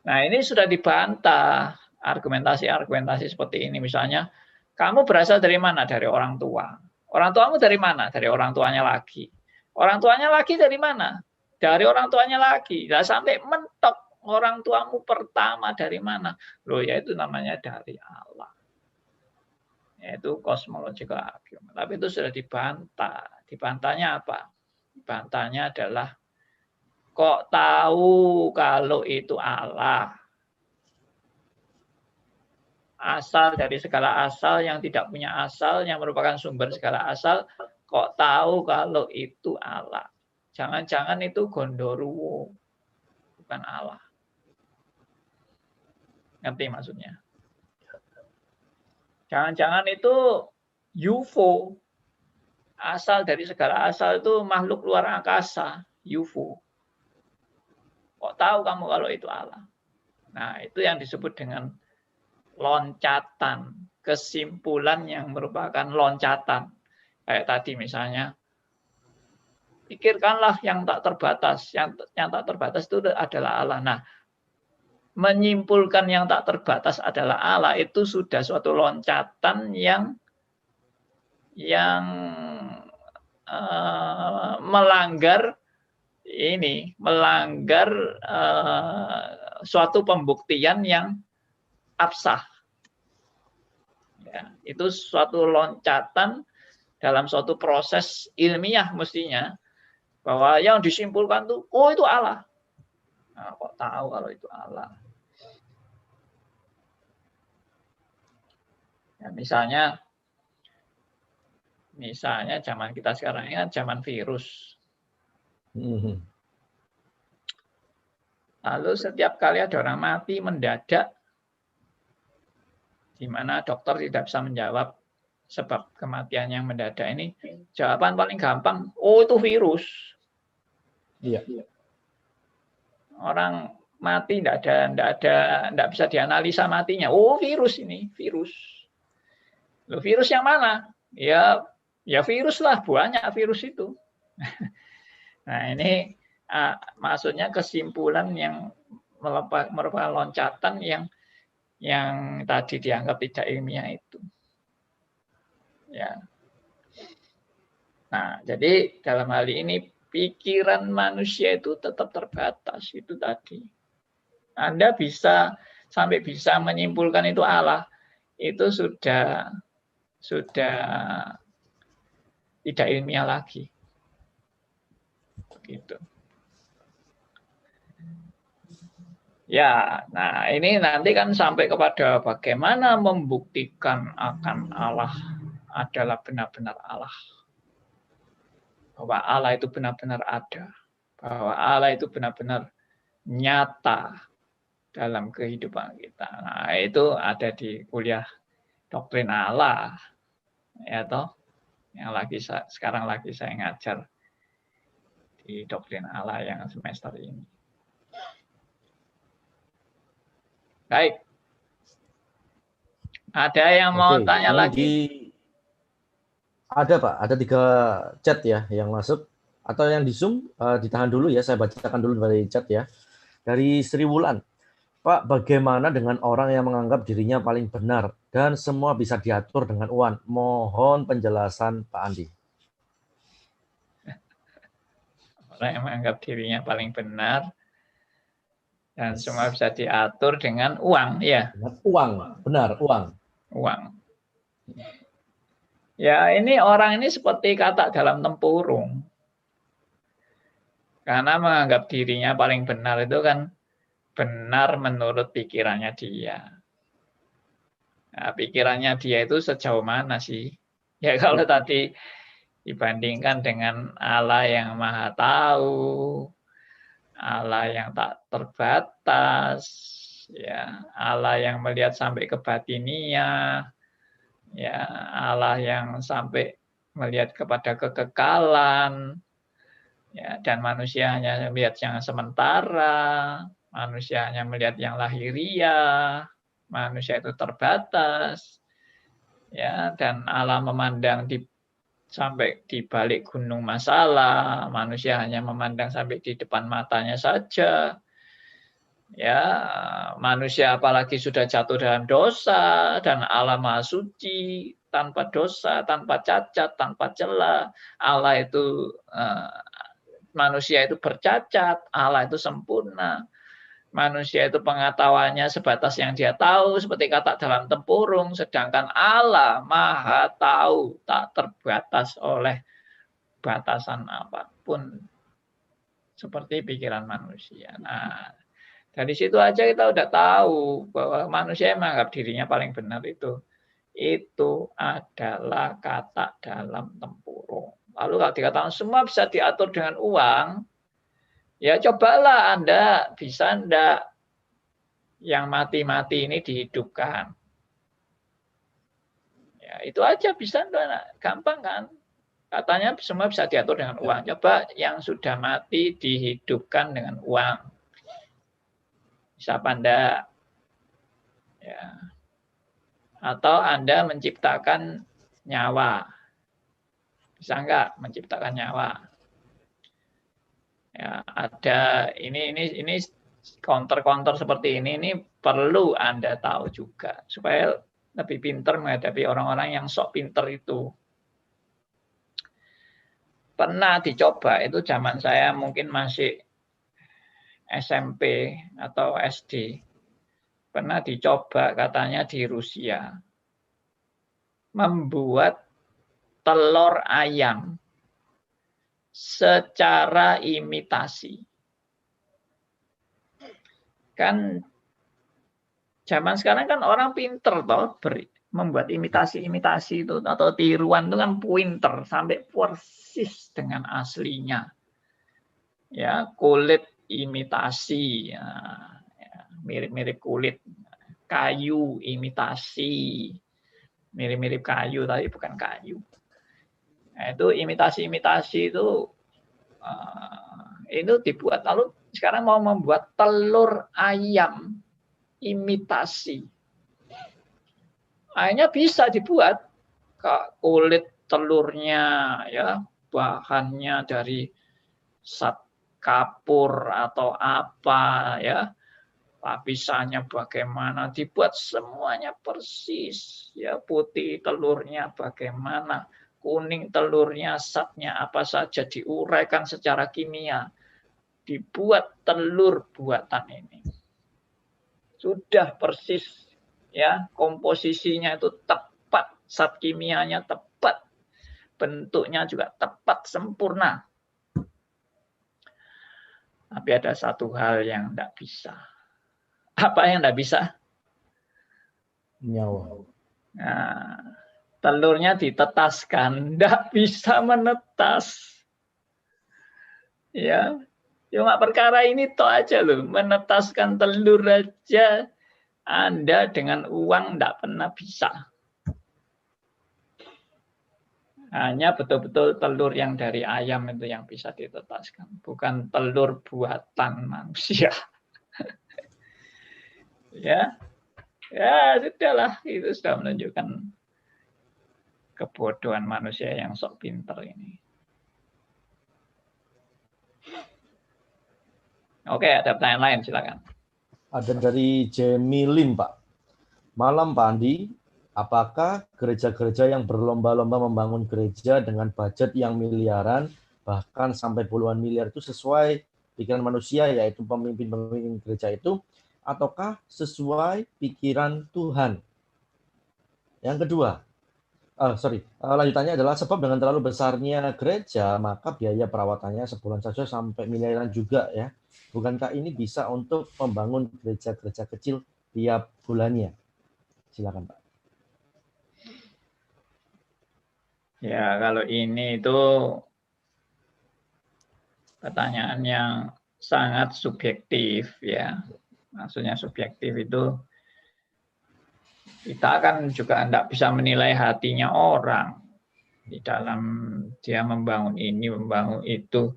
Nah, ini sudah dibantah argumentasi-argumentasi seperti ini. Misalnya, kamu berasal dari mana? Dari orang tua. Orang tuamu dari mana? Dari orang tuanya lagi. Orang tuanya lagi dari mana? Dari orang tuanya lagi. Nah, sampai mentok, orang tuamu pertama dari mana? Loh, yaitu namanya dari Allah. Yaitu cosmological argument. Tapi itu sudah dibantah. Dibantahnya apa? Dibantahnya adalah, kok tahu kalau itu Allah? Asal dari segala asal yang tidak punya asal, yang merupakan sumber segala asal, kok tahu kalau itu Allah? Jangan-jangan itu Gondoruo, bukan Allah. Ngerti maksudnya? Jangan-jangan itu UFO. Asal dari segala asal itu makhluk luar angkasa, UFO. Kok tahu kamu kalau itu Allah? Nah, itu yang disebut dengan loncatan, kesimpulan yang merupakan loncatan. Kayak tadi misalnya, pikirkanlah yang tak terbatas. Yang tak terbatas itu adalah Allah. Nah, menyimpulkan yang tak terbatas adalah Allah itu sudah suatu loncatan yang melanggar suatu pembuktian yang absah. Ya, itu suatu loncatan dalam suatu proses ilmiah mestinya, bahwa yang disimpulkan tuh, oh itu Allah. Nah, kok tahu kalau itu Allah? Ya, misalnya zaman kita sekarang ini kan zaman virus. Lalu setiap kali ada orang mati mendadak, di mana dokter tidak bisa menjawab sebab kematian yang mendadak ini, jawaban paling gampang, oh itu virus. Iya. Orang mati tidak bisa dianalisa matinya. Oh virus ini, virus. Loh, virus yang mana? Ya virus lah, banyak virus itu. Nah, ini maksudnya kesimpulan yang merupakan loncatan yang tadi dianggap tidak ilmiah itu. Ya. Nah, jadi dalam hal ini pikiran manusia itu tetap terbatas, itu tadi. Anda sampai bisa menyimpulkan itu Allah, itu sudah tidak ilmiah lagi. Begitu. Ya, nah ini nanti kan sampai kepada bagaimana membuktikan akan Allah adalah benar-benar Allah. Bahwa Allah itu benar-benar ada. Bahwa Allah itu benar-benar nyata dalam kehidupan kita. Nah, itu ada di kuliah doktrin Allah. Ya toh, yang sekarang lagi saya ngajar di doktrin Allah yang semester ini. Baik. Ada yang mau tanya lagi? Ada Pak, ada 3 chat ya yang masuk. Atau yang di Zoom, ditahan dulu ya, saya bacakan dulu dari chat ya. Dari Sri Wulan. Pak, bagaimana dengan orang yang menganggap dirinya paling benar dan semua bisa diatur dengan uang? Mohon penjelasan Pak Andi. Orang yang menganggap dirinya paling benar dan semua bisa diatur dengan uang, ya. Dengan uang, benar, uang. Uang. Ya, ini orang ini seperti katak dalam tempurung. Karena menganggap dirinya paling benar itu kan benar menurut pikirannya dia. Nah, pikirannya dia itu sejauh mana sih? Ya kalau tadi dibandingkan dengan Allah yang Maha Tahu, Allah yang tak terbatas, ya, Allah yang melihat sampai ke batinia, ya, Allah yang sampai melihat kepada kekekalan, ya, dan manusia hanya melihat yang sementara, manusia hanya melihat yang lahiriah, manusia itu terbatas, ya, dan Allah memandang sampai di balik gunung masalah, manusia hanya memandang sampai di depan matanya saja. Ya, manusia apalagi sudah jatuh dalam dosa dan Allah Maha Suci, tanpa dosa, tanpa cacat, tanpa celah. Allah itu manusia itu bercacat, Allah itu sempurna. Manusia itu pengetahuannya sebatas yang dia tahu, seperti kata dalam tempurung, sedangkan Allah Maha Tahu, tak terbatas oleh batasan apapun, seperti pikiran manusia. Nah, dari situ aja kita udah tahu bahwa manusia yang menganggap dirinya paling benar itu adalah kata dalam tempurung. Lalu kalau dikatakan semua bisa diatur dengan uang, ya cobalah Anda, bisa enggak yang mati-mati ini dihidupkan. Ya, itu aja bisa enggak, gampang kan? Katanya semua bisa diatur dengan uang. Coba yang sudah mati dihidupkan dengan uang. Bisa apa enggak? Ya. Atau Anda menciptakan nyawa. Bisa enggak menciptakan nyawa? Ya, ada ini counter seperti ini perlu Anda tahu juga supaya lebih pintar menghadapi orang-orang yang sok pintar itu. Pernah dicoba itu zaman saya mungkin masih SMP atau SD. Pernah dicoba katanya di Rusia membuat telur ayam secara imitasi. Kan zaman sekarang kan orang pinter toh membuat imitasi-imitasi itu atau tiruan itu kan pinter sampai persis dengan aslinya. Ya, kulit imitasi, ya, mirip-mirip kulit, kayu imitasi, mirip-mirip kayu tapi bukan kayu. Nah, itu imitasi-imitasi itu dibuat. Lalu sekarang mau membuat telur ayam imitasi. Akhirnya bisa dibuat. Kulit telurnya, ya, bahannya dari zat kapur atau apa ya, lapisannya bagaimana, dibuat semuanya persis ya, putih telurnya bagaimana, kuning telurnya, zatnya apa saja diuraikan secara kimia, dibuat telur buatan ini sudah persis ya, komposisinya itu tepat, zat kimianya tepat, bentuknya juga tepat sempurna. Tapi ada satu hal yang tidak bisa. Apa yang tidak bisa? Nyawa. Nah, telurnya ditetaskan, tidak bisa menetas. Ya, cuma perkara ini toh aja loh, menetaskan telur aja Anda dengan uang tidak pernah bisa. Hanya betul-betul telur yang dari ayam itu yang bisa ditetaskan, bukan telur buatan manusia. Ya, ya sudahlah, itu sudah menunjukkan kebodohan manusia yang sok pinter ini. Oke, ada pertanyaan lain, silakan. Ada dari Jemilin, Pak. Malam, Pak Andi. Apakah gereja-gereja yang berlomba-lomba membangun gereja dengan budget yang miliaran, bahkan sampai puluhan miliar itu sesuai pikiran manusia, yaitu pemimpin-pemimpin gereja itu, ataukah sesuai pikiran Tuhan? Yang kedua, lanjutannya adalah sebab dengan terlalu besarnya gereja, maka biaya perawatannya sebulan saja sampai miliaran juga ya. Bukankah ini bisa untuk membangun gereja-gereja kecil tiap bulannya? Silakan, Pak. Ya, kalau ini itu pertanyaan yang sangat subjektif ya. Maksudnya subjektif itu kita kan juga tidak bisa menilai hatinya orang di dalam dia membangun ini, membangun itu.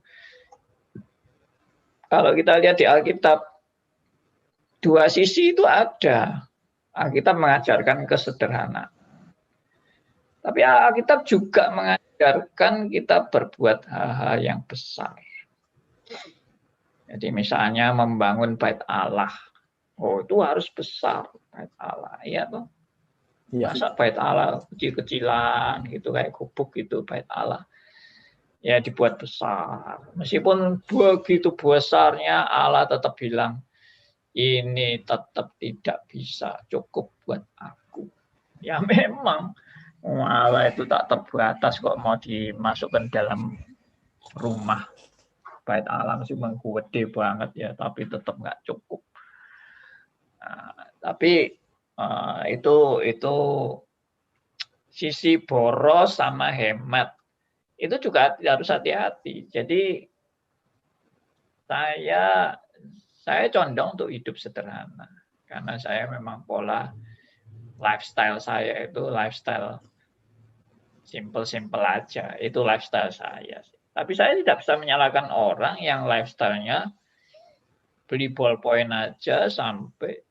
Kalau kita lihat di Alkitab, dua sisi itu ada. Alkitab mengajarkan kesederhanaan. Tapi Alkitab juga mengajarkan kita berbuat hal-hal yang besar. Jadi misalnya membangun bait Allah. Oh, itu harus besar bait Allah, iya toh? Iya. Masa bait Allah kecil-kecilan gitu kayak gubuk gitu bait Allah. Ya dibuat besar. Meskipun begitu besarnya, Allah tetap bilang ini tetap tidak bisa cukup buat aku. Ya memang Allah itu tak terbatas kok mau dimasukkan dalam rumah bait Allah meskipun gede banget ya, tapi tetap nggak cukup. Nah, tapi itu sisi boros sama hemat itu juga harus hati-hati. Jadi saya condong untuk hidup sederhana karena saya memang pola lifestyle saya itu lifestyle simple aja. Itu lifestyle saya. Tapi saya tidak bisa menyalahkan orang yang lifestyle-nya beli ballpoint aja sampai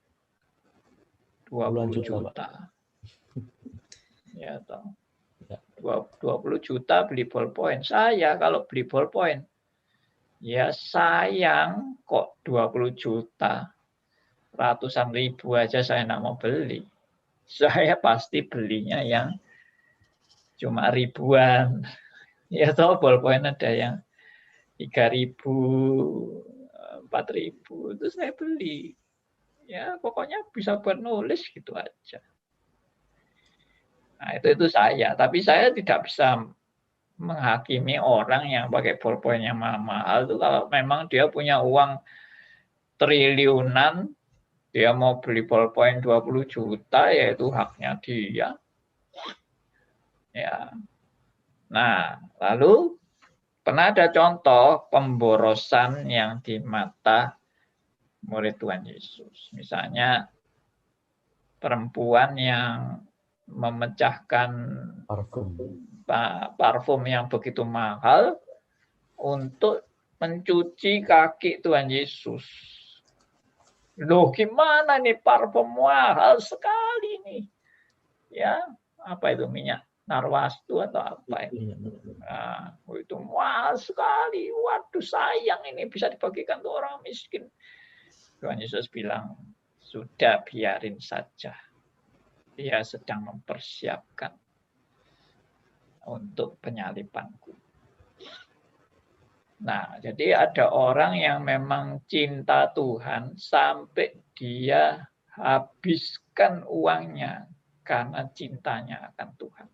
20 juta. Ya toh. 20 juta beli ballpoint. Saya kalau beli ballpoint ya sayang kok 20 juta. Ratusan ribu aja saya nggak mau beli. Saya pasti belinya yang cuma ribuan. Ya toh ballpoint ada yang 3.000, 4.000 itu saya beli. Ya pokoknya bisa buat nulis gitu aja. Nah itu saya. Tapi saya tidak bisa menghakimi orang yang pakai ballpoint yang mahal-mahal itu kalau memang dia punya uang triliunan, dia mau beli ballpoint 20 juta, ya itu haknya dia. Ya. Nah, lalu pernah ada contoh pemborosan yang di mata murid Tuhan Yesus. Misalnya perempuan yang memecahkan parfum yang begitu mahal untuk mencuci kaki Tuhan Yesus. Loh, gimana nih parfum mahal sekali nih? Ya, apa itu minyak Narwastu atau apa itu. Nah, itu mahal sekali. Waduh, sayang ini bisa dibagikan ke orang miskin. Tuhan Yesus bilang, sudah biarin saja. Dia sedang mempersiapkan untuk penyalibanku. Nah, jadi ada orang yang memang cinta Tuhan sampai dia habiskan uangnya karena cintanya akan Tuhan.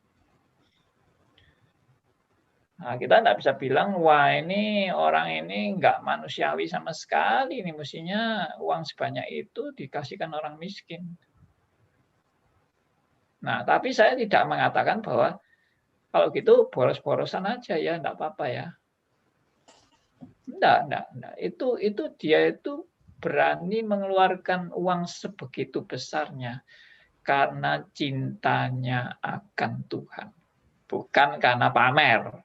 Nah, kita tidak bisa bilang, wah ini orang ini nggak manusiawi sama sekali. Ini mestinya uang sebanyak itu dikasihkan orang miskin. Nah, tapi saya tidak mengatakan bahwa kalau gitu boros-borosan aja ya, enggak apa-apa ya. Enggak. Itu dia itu berani mengeluarkan uang sebegitu besarnya karena cintanya akan Tuhan. Bukan karena pamer.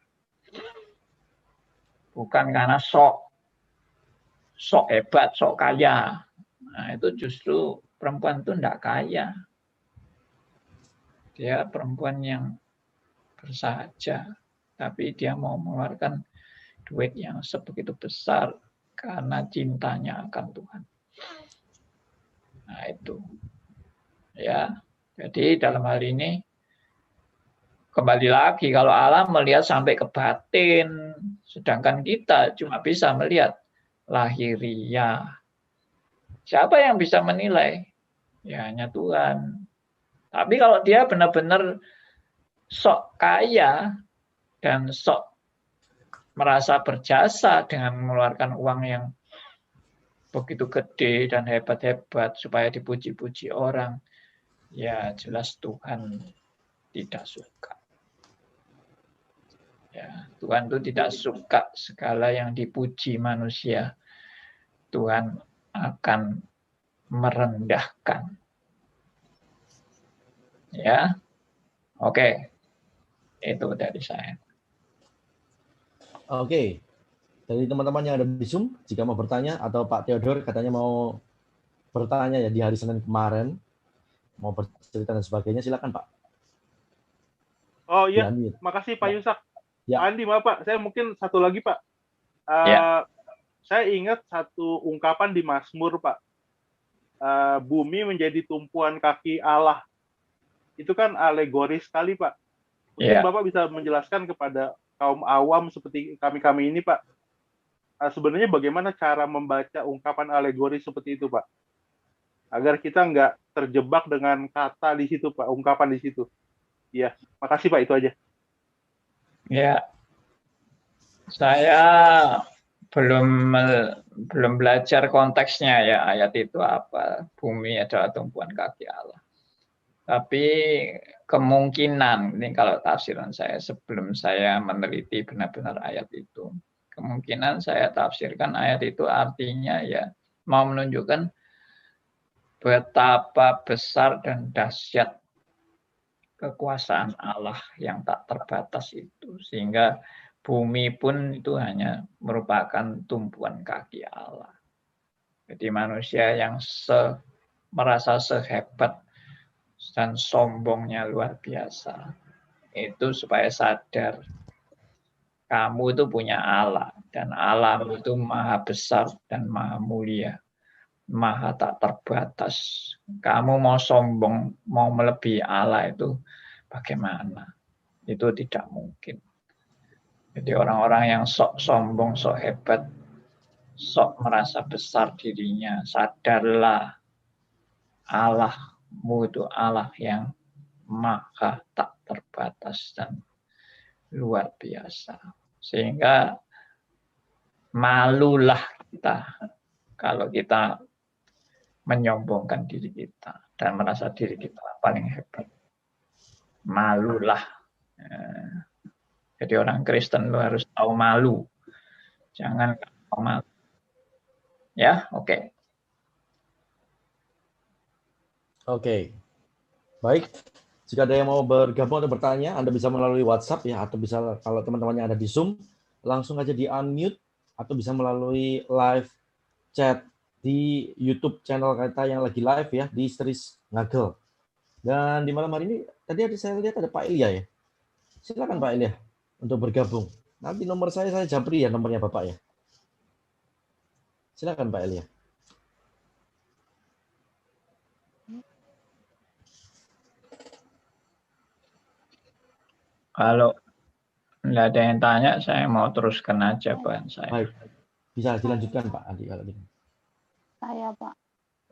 Bukan karena sok hebat, sok kaya. Nah, itu justru perempuan itu enggak kaya. Dia perempuan yang bersahaja, tapi dia mau mengeluarkan duit yang sebegitu besar karena cintanya akan Tuhan. Nah, itu. Ya. Jadi dalam hal ini kembali lagi kalau Allah melihat sampai ke batin, sedangkan kita cuma bisa melihat lahiriah. Siapa yang bisa menilai? Ya hanya Tuhan. Tapi kalau dia benar-benar sok kaya dan sok merasa berjasa dengan mengeluarkan uang yang begitu gede dan hebat-hebat supaya dipuji-puji orang, ya jelas Tuhan tidak suka. Ya, Tuhan itu tidak suka segala yang dipuji manusia. Tuhan akan merendahkan. Ya, oke. Itu dari saya. Oke. Dari teman-teman yang ada di Zoom, jika mau bertanya, atau Pak Theodor katanya mau bertanya ya di hari Senin kemarin, mau bercerita dan sebagainya, silakan Pak. Oh iya, makasih Pak Yusak. Ya. Andi, maaf Pak, saya mungkin satu lagi Pak. Saya ingat satu ungkapan di Mazmur Pak. Bumi menjadi tumpuan kaki Allah. Itu kan alegoris sekali Pak. Mungkin Bapak bisa menjelaskan kepada kaum awam seperti kami-kami ini Pak. Sebenarnya bagaimana cara membaca ungkapan alegoris seperti itu Pak? Agar kita nggak terjebak dengan kata di situ Pak, ungkapan di situ. Ya, makasih Pak, itu aja. Ya, saya belum belajar konteksnya ya, ayat itu apa, bumi adalah tumpuan kaki Allah. Tapi kemungkinan, ini kalau tafsiran saya sebelum saya meneliti benar-benar ayat itu, kemungkinan saya tafsirkan ayat itu artinya ya mau menunjukkan betapa besar dan dahsyat kekuasaan Allah yang tak terbatas itu, sehingga bumi pun itu hanya merupakan tumpuan kaki Allah. Jadi manusia yang merasa sehebat dan sombongnya luar biasa, itu supaya sadar kamu itu punya Allah, dan Allah itu maha besar dan maha mulia, maha tak terbatas. Kamu mau sombong, mau melebihi Allah itu bagaimana? Itu tidak mungkin. Jadi orang-orang yang sok sombong, sok hebat, sok merasa besar dirinya, sadarlah Allahmu itu Allah yang maha tak terbatas dan luar biasa. Sehingga malulah kita kalau kita menyombongkan diri kita dan merasa diri kita paling hebat. Malulah. Jadi orang Kristen lu harus tahu malu. Jangan tahu malu. Ya, oke. Oke. Baik. Jika ada yang mau bergabung atau bertanya, Anda bisa melalui WhatsApp ya, atau bisa kalau teman-teman yang ada di Zoom, langsung aja di unmute, atau bisa melalui live chat di YouTube channel kita yang lagi live ya, di Istris Ngagel. Dan di malam hari ini, tadi saya lihat ada Pak Ilya ya. Silakan Pak Elia untuk bergabung. Nanti nomor saya japri ya nomornya Bapak ya. Silakan Pak Elia. Kalau nggak ada yang tanya, saya mau teruskan aja Pak saya. Baik. Bisa dilanjutkan Pak Andi kalau gitu. Saya, Pak.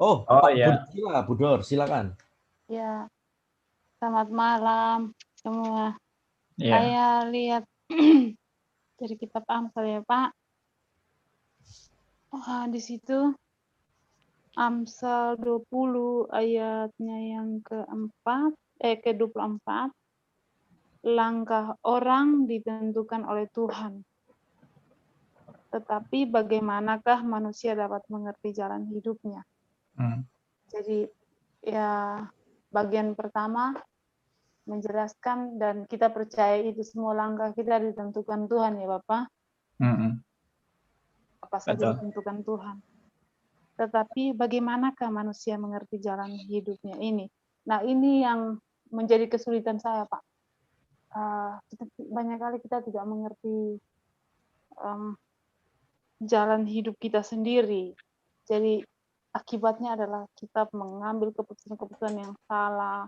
Oh, Oh Pak ya, Budor, silakan. Ya, selamat malam semua. ya. Saya lihat dari kitab Amsal ya, Pak. Di situ Amsal 20 ayatnya yang ke-24, langkah orang ditentukan oleh Tuhan. Tetapi bagaimanakah manusia dapat mengerti jalan hidupnya? Jadi ya bagian pertama menjelaskan dan kita percaya itu semua langkah kita ditentukan Tuhan ya Bapak. Apa saja ditentukan Tuhan. Tetapi bagaimanakah manusia mengerti jalan hidupnya ini? Nah ini yang menjadi kesulitan saya Pak. Banyak kali kita tidak mengerti jalan hidup kita sendiri. Jadi akibatnya adalah kita mengambil keputusan-keputusan yang salah,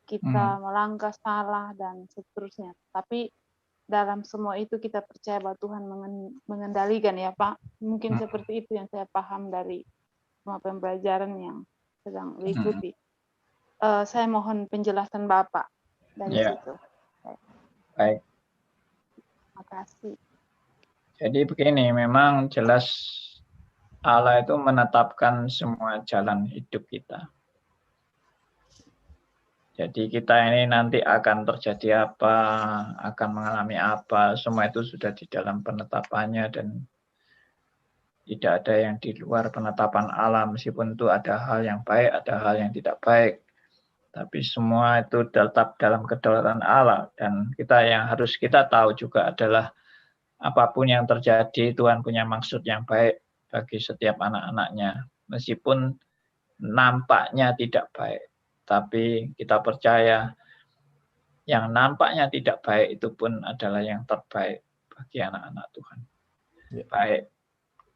kita melangkah salah dan seterusnya. Tapi dalam semua itu kita percaya bahwa Tuhan mengendalikan ya Pak. Mungkin seperti itu yang saya paham dari semua pembelajaran yang sedang diikuti. Saya mohon penjelasan Bapak dari situ. Baik. Terima kasih. Jadi begini, memang jelas Allah itu menetapkan semua jalan hidup kita. Jadi kita ini nanti akan terjadi apa, akan mengalami apa, semua itu sudah di dalam penetapannya dan tidak ada yang di luar penetapan Allah, meskipun itu ada hal yang baik, ada hal yang tidak baik. Tapi semua itu tetap dalam kedaulatan Allah dan yang harus kita tahu juga adalah apapun yang terjadi, Tuhan punya maksud yang baik bagi setiap anak-anaknya. Meskipun nampaknya tidak baik, tapi kita percaya yang nampaknya tidak baik itu pun adalah yang terbaik bagi anak-anak Tuhan. Baik.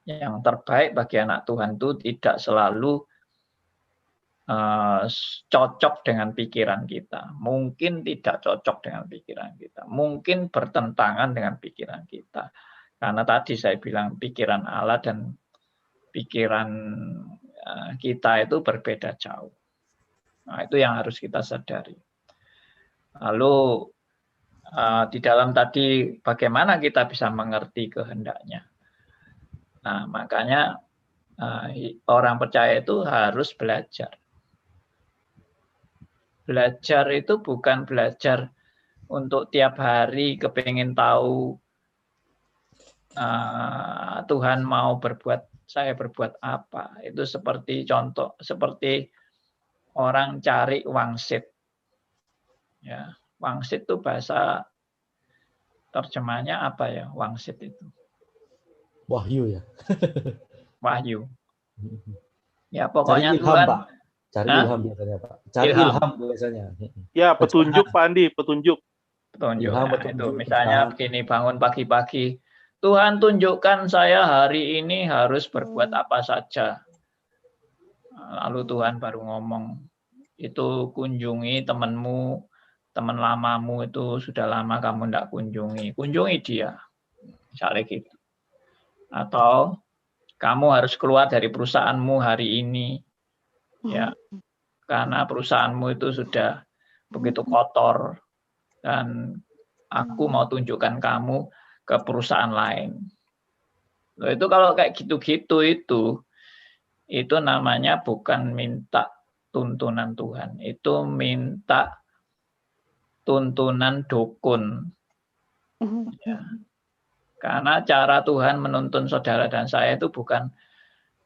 Yang terbaik bagi anak Tuhan itu tidak selalu cocok dengan pikiran kita. Mungkin tidak cocok dengan pikiran kita. Mungkin bertentangan dengan pikiran kita. Karena tadi saya bilang pikiran Allah dan pikiran kita itu berbeda jauh. Nah, itu yang harus kita sadari. Lalu di dalam tadi bagaimana kita bisa mengerti kehendaknya. Nah, makanya orang percaya itu harus belajar. Belajar itu bukan belajar untuk tiap hari kepingin tahu Tuhan mau saya berbuat apa. Itu seperti contoh, seperti orang cari wangsit. Ya, wangsit itu bahasa terjemahnya apa ya? Wangsit itu. Wahyu ya. Wahyu. Ya pokoknya Cari ilham, Tuhan. Pak. Cari ilham biasanya Pak. Cari ilham biasanya. Ya petunjuk Pak Andi, petunjuk. Petunjuk. Ilham, Nah, petunjuk, itu misalnya begini, bangun pagi-pagi. Tuhan tunjukkan saya hari ini harus berbuat apa saja. Lalu Tuhan baru ngomong, itu kunjungi temanmu, teman lamamu itu sudah lama kamu tidak kunjungi dia. Misalnya gitu. Atau kamu harus keluar dari perusahaanmu hari ini. Ya. Karena perusahaanmu itu sudah begitu kotor dan aku mau tunjukkan kamu ke perusahaan lain. Loh, itu kalau kayak gitu-gitu itu namanya bukan minta tuntunan Tuhan, itu minta tuntunan dukun. Ya. Karena cara Tuhan menuntun saudara dan saya itu bukan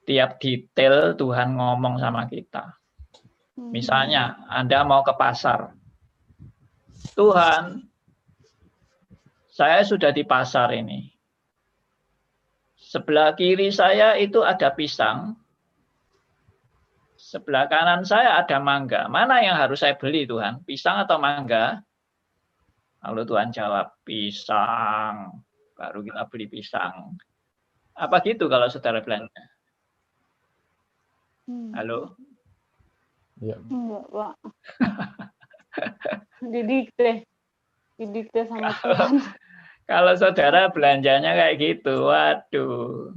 tiap detail Tuhan ngomong sama kita. Misalnya Anda mau ke pasar. Tuhan, saya sudah di pasar ini. Sebelah kiri saya itu ada pisang. Sebelah kanan saya ada mangga. Mana yang harus saya beli Tuhan? Pisang atau mangga? Lalu Tuhan jawab, pisang. Baru kita beli pisang. Apa gitu kalau saudara belanja? Halo? Ya. Enggak, Pak. Didikte sama Tuhan. Kalau saudara belanjanya kayak gitu, waduh,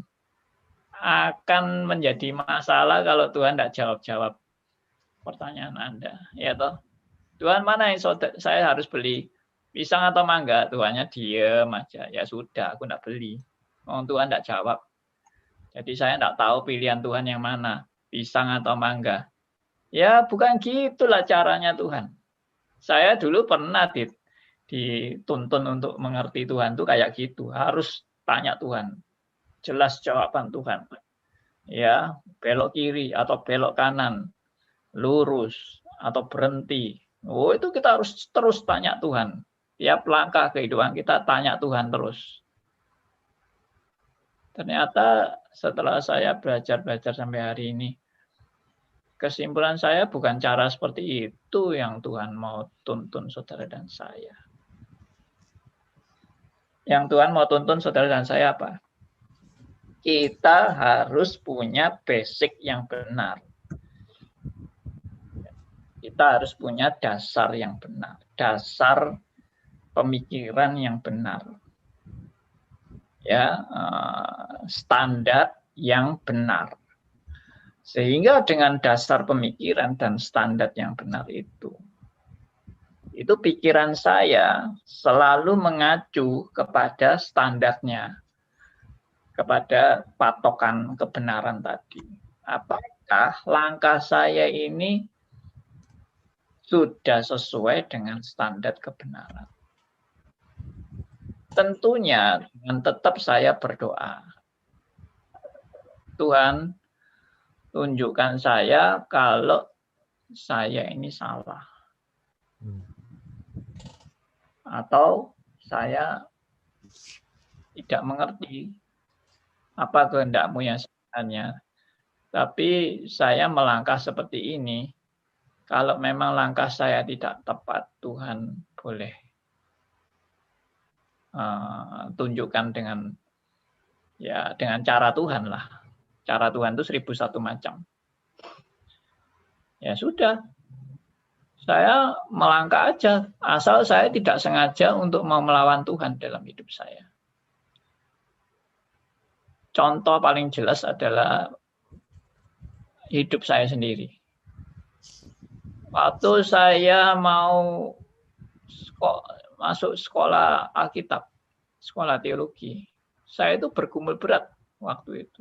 akan menjadi masalah kalau Tuhan tidak jawab-jawab pertanyaan Anda. Ya toh, Tuhan mana yang saya harus beli? Pisang atau mangga? Tuhannya diem aja. Ya sudah, aku tidak beli. Tuhan tidak jawab. Jadi saya tidak tahu pilihan Tuhan yang mana, pisang atau mangga. Ya bukan gitulah caranya Tuhan. Saya dulu pernah dituntun untuk mengerti Tuhan tuh kayak gitu. Harus tanya Tuhan. Jelas jawaban Tuhan. Ya, belok kiri atau belok kanan. Lurus atau berhenti. Oh, itu kita harus terus tanya Tuhan. Tiap langkah kehidupan kita tanya Tuhan terus. Ternyata setelah saya belajar sampai hari ini, kesimpulan saya bukan cara seperti itu yang Tuhan mau tuntun saudara dan saya. Yang Tuhan mau tuntun saudara dan saya apa? Kita harus punya basic yang benar. Kita harus punya dasar yang benar. Dasar pemikiran yang benar. Ya, standar yang benar. Sehingga dengan dasar pemikiran dan standar yang benar itu pikiran saya selalu mengacu kepada standarnya, kepada patokan kebenaran tadi. Apakah langkah saya ini sudah sesuai dengan standar kebenaran? Tentunya dengan tetap saya berdoa. Tuhan, tunjukkan saya kalau saya ini salah. Atau saya tidak mengerti apa kehendak-Mu yang sebenarnya. Tapi saya melangkah seperti ini. Kalau memang langkah saya tidak tepat, Tuhan boleh tunjukkan dengan cara Tuhan lah. Cara Tuhan itu 1001 macam. Ya sudah, saya melangkah aja, asal saya tidak sengaja untuk mau melawan Tuhan dalam hidup saya. Contoh paling jelas adalah hidup saya sendiri. Waktu saya mau masuk sekolah Alkitab, sekolah teologi, saya itu bergumul berat waktu itu.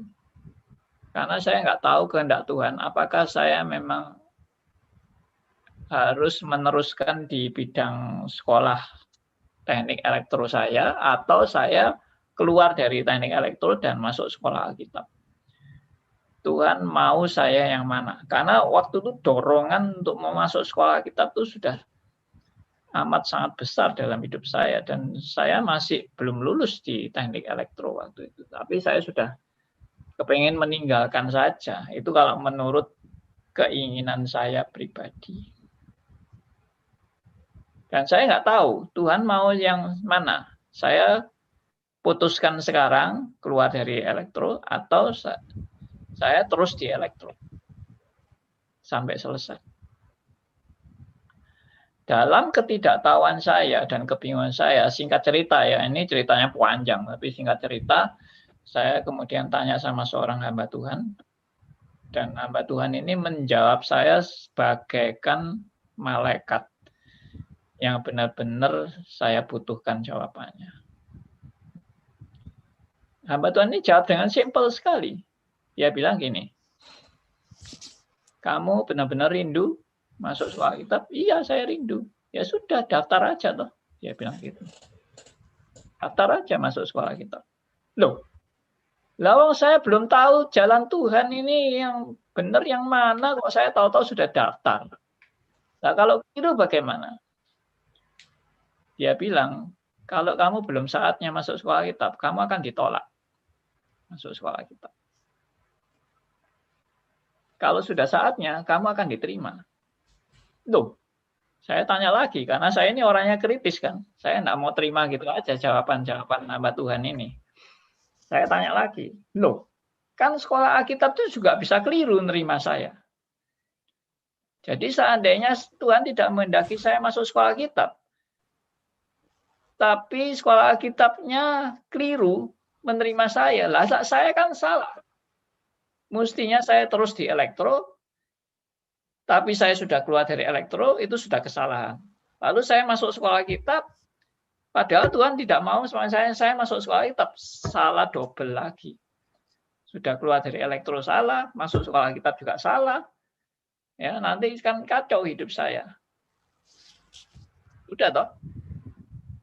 Karena saya nggak tahu kehendak Tuhan, apakah saya memang harus meneruskan di bidang sekolah teknik elektro saya, atau saya keluar dari teknik elektro dan masuk sekolah Alkitab. Tuhan mau saya yang mana? Karena waktu itu dorongan untuk mau masuk sekolah Alkitab itu sudah amat sangat besar dalam hidup saya, dan saya masih belum lulus di teknik elektro waktu itu. Tapi saya sudah kepengen meninggalkan saja. Itu kalau menurut keinginan saya pribadi. Dan saya nggak tahu Tuhan mau yang mana. Saya putuskan sekarang keluar dari elektro atau saya terus di elektro sampai selesai. Dalam ketidaktahuan saya dan kebingungan saya, singkat cerita ya, ini ceritanya panjang, tapi singkat cerita, saya kemudian tanya sama seorang hamba Tuhan, dan hamba Tuhan ini menjawab saya bagaikan malaikat yang benar-benar saya butuhkan jawabannya. Hamba Tuhan ini jawab dengan simpel sekali. Dia bilang gini, kamu benar-benar rindu masuk sekolah Alkitab? Iya, saya rindu. Ya sudah, daftar aja toh. Dia bilang gitu. Daftar aja masuk sekolah Alkitab. Loh, lawang saya belum tahu jalan Tuhan ini yang benar yang mana, kok saya tahu-tahu sudah daftar. Nah, kalau itu bagaimana? Dia bilang, kalau kamu belum saatnya masuk sekolah Alkitab, kamu akan ditolak masuk sekolah Alkitab. Kalau sudah saatnya, kamu akan diterima. Loh, Saya tanya lagi, karena saya ini orangnya kritis kan. Saya nggak mau terima gitu aja jawaban-jawaban hamba Tuhan ini. Saya tanya lagi, loh, kan sekolah Alkitab itu juga bisa keliru nerima saya. Jadi seandainya Tuhan tidak menghendaki saya masuk sekolah Alkitab, tapi sekolah Alkitabnya keliru menerima saya, lah saya kan salah. Mestinya saya terus di elektro, tapi saya sudah keluar dari elektro, itu sudah kesalahan. Lalu saya masuk sekolah Alkitab, padahal Tuhan tidak mau saya masuk sekolah Alkitab, salah double lagi. Sudah keluar dari elektro salah, masuk sekolah Alkitab juga salah. Ya, nanti kan kacau hidup saya. Udah toh.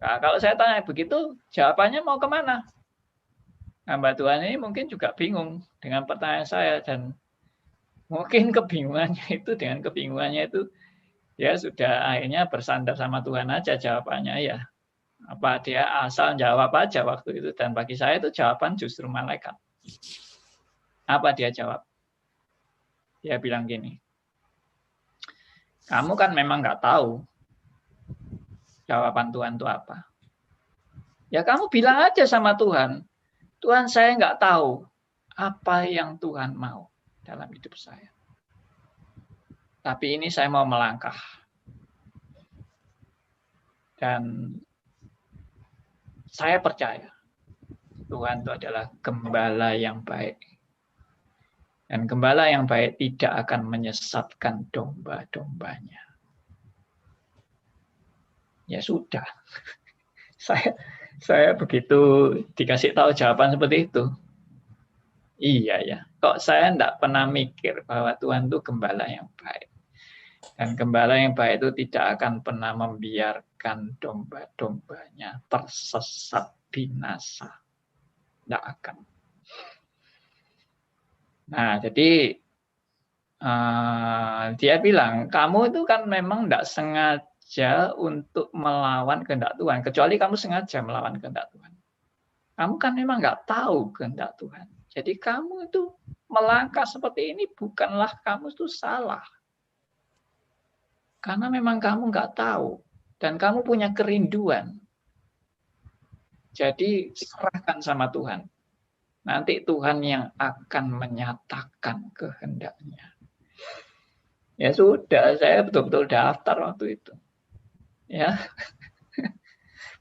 Nah, kalau saya tanya begitu, jawabannya mau kemana? Hamba Tuhan ini mungkin juga bingung dengan pertanyaan saya, dan mungkin kebingungannya itu ya sudah akhirnya bersandar sama Tuhan aja jawabannya ya. Apa dia asal jawab aja waktu itu, dan bagi saya itu jawaban justru malaikat. Apa dia jawab? Dia bilang gini, kamu kan memang nggak tahu jawaban Tuhan itu apa. Ya kamu bilang aja sama Tuhan, Tuhan saya nggak tahu apa yang Tuhan mau dalam hidup saya. Tapi ini saya mau melangkah. Dan saya percaya Tuhan itu adalah gembala yang baik. Dan gembala yang baik tidak akan menyesatkan domba-dombanya. Ya sudah. Saya begitu dikasih tahu jawaban seperti itu. Iya ya, kok saya enggak pernah mikir bahwa Tuhan itu gembala yang baik. Dan gembala yang baik itu tidak akan pernah membiarkan domba-dombanya tersesat binasa. Tidak akan. Nah, jadi dia bilang, kamu itu kan memang tidak sengaja untuk melawan kehendak Tuhan, kecuali kamu sengaja melawan kehendak Tuhan. Kamu kan memang nggak tahu kehendak Tuhan. Jadi kamu itu melangkah seperti ini bukanlah kamu itu salah. Karena memang kamu nggak tahu dan kamu punya kerinduan. Jadi serahkan sama Tuhan. Nanti Tuhan yang akan menyatakan kehendaknya. Ya sudah, saya betul-betul daftar waktu itu. Ya,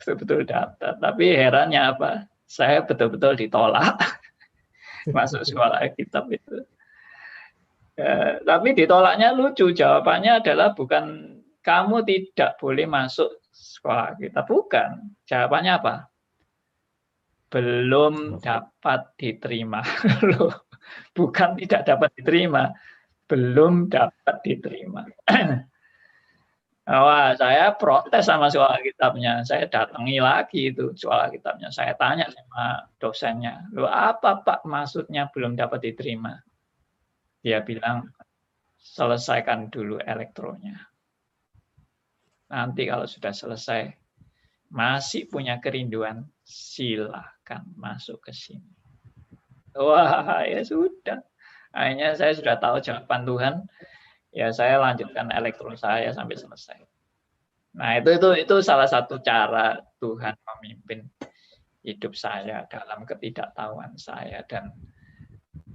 betul-betul daftar. Tapi herannya apa? Saya betul-betul ditolak masuk sekolah Alkitab itu. Ya, tapi ditolaknya lucu. Jawabannya adalah bukan kamu tidak boleh masuk sekolah Alkitab. Bukan. Jawabannya apa? Belum dapat diterima. Bukan tidak dapat diterima. Belum dapat diterima. Wah, saya protes sama sekolah Alkitabnya. Saya datangi lagi itu sekolah Alkitabnya. Saya tanya sama dosennya, loh apa Pak maksudnya belum dapat diterima? Dia bilang, selesaikan dulu elektronya. Nanti kalau sudah selesai, masih punya kerinduan, silahkan masuk ke sini. Wah, ya sudah. Akhirnya saya sudah tahu jawaban Tuhan. Ya saya lanjutkan elektro saya sampai selesai. Nah itu salah satu cara Tuhan memimpin hidup saya dalam ketidaktahuan saya, dan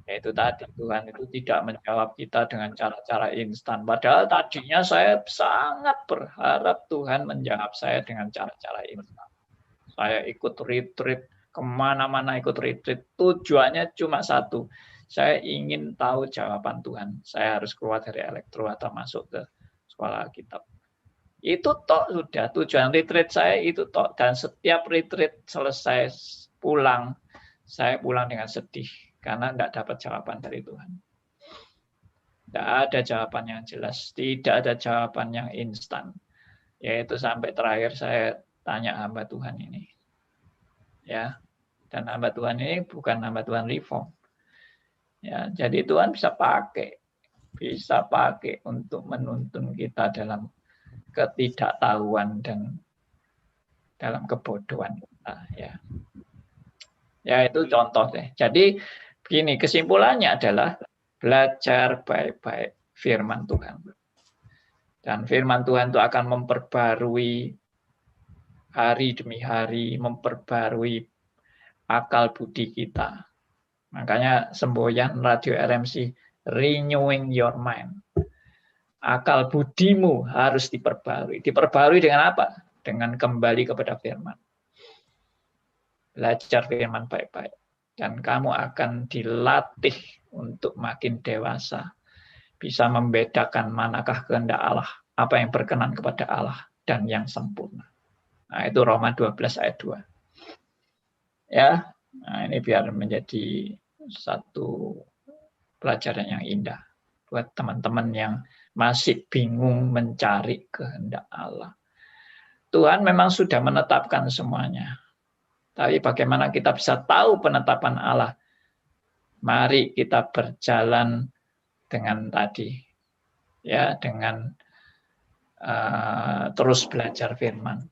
yaitu tadi Tuhan itu tidak menjawab kita dengan cara-cara instan. Padahal tadinya saya sangat berharap Tuhan menjawab saya dengan cara-cara instan. Saya ikut retreat kemana-mana, ikut retreat, tujuannya cuma satu. Saya ingin tahu jawaban Tuhan. Saya harus keluar dari elektro atau masuk ke sekolah Alkitab. Itu tok sudah tujuan retreat saya itu tok. Dan setiap retreat selesai pulang, saya pulang dengan sedih karena tidak dapat jawaban dari Tuhan. Tidak ada jawaban yang jelas, tidak ada jawaban yang instan. Yaitu sampai terakhir saya tanya hamba Tuhan ini. Ya. Dan hamba Tuhan ini bukan hamba Tuhan reform. Ya, jadi Tuhan bisa pakai untuk menuntun kita dalam ketidaktahuan dan dalam kebodohan kita. Ya itu contoh deh. Jadi begini, kesimpulannya adalah belajar baik-baik firman Tuhan. Dan firman Tuhan itu akan memperbarui hari demi hari, memperbarui akal budi kita. Makanya semboyan Radio RMC, renewing your mind. Akal budimu harus diperbarui. Diperbarui dengan apa? Dengan kembali kepada firman. Belajar firman baik-baik. Dan kamu akan dilatih untuk makin dewasa. Bisa membedakan manakah kehendak Allah, apa yang berkenan kepada Allah, dan yang sempurna. Nah, itu Roma 12 ayat 2. Ya, nah ini biar menjadi satu pelajaran yang indah buat teman-teman yang masih bingung mencari kehendak Allah. Tuhan memang sudah menetapkan semuanya. Tapi bagaimana kita bisa tahu penetapan Allah? Mari kita berjalan dengan tadi, ya, dengan terus belajar firman,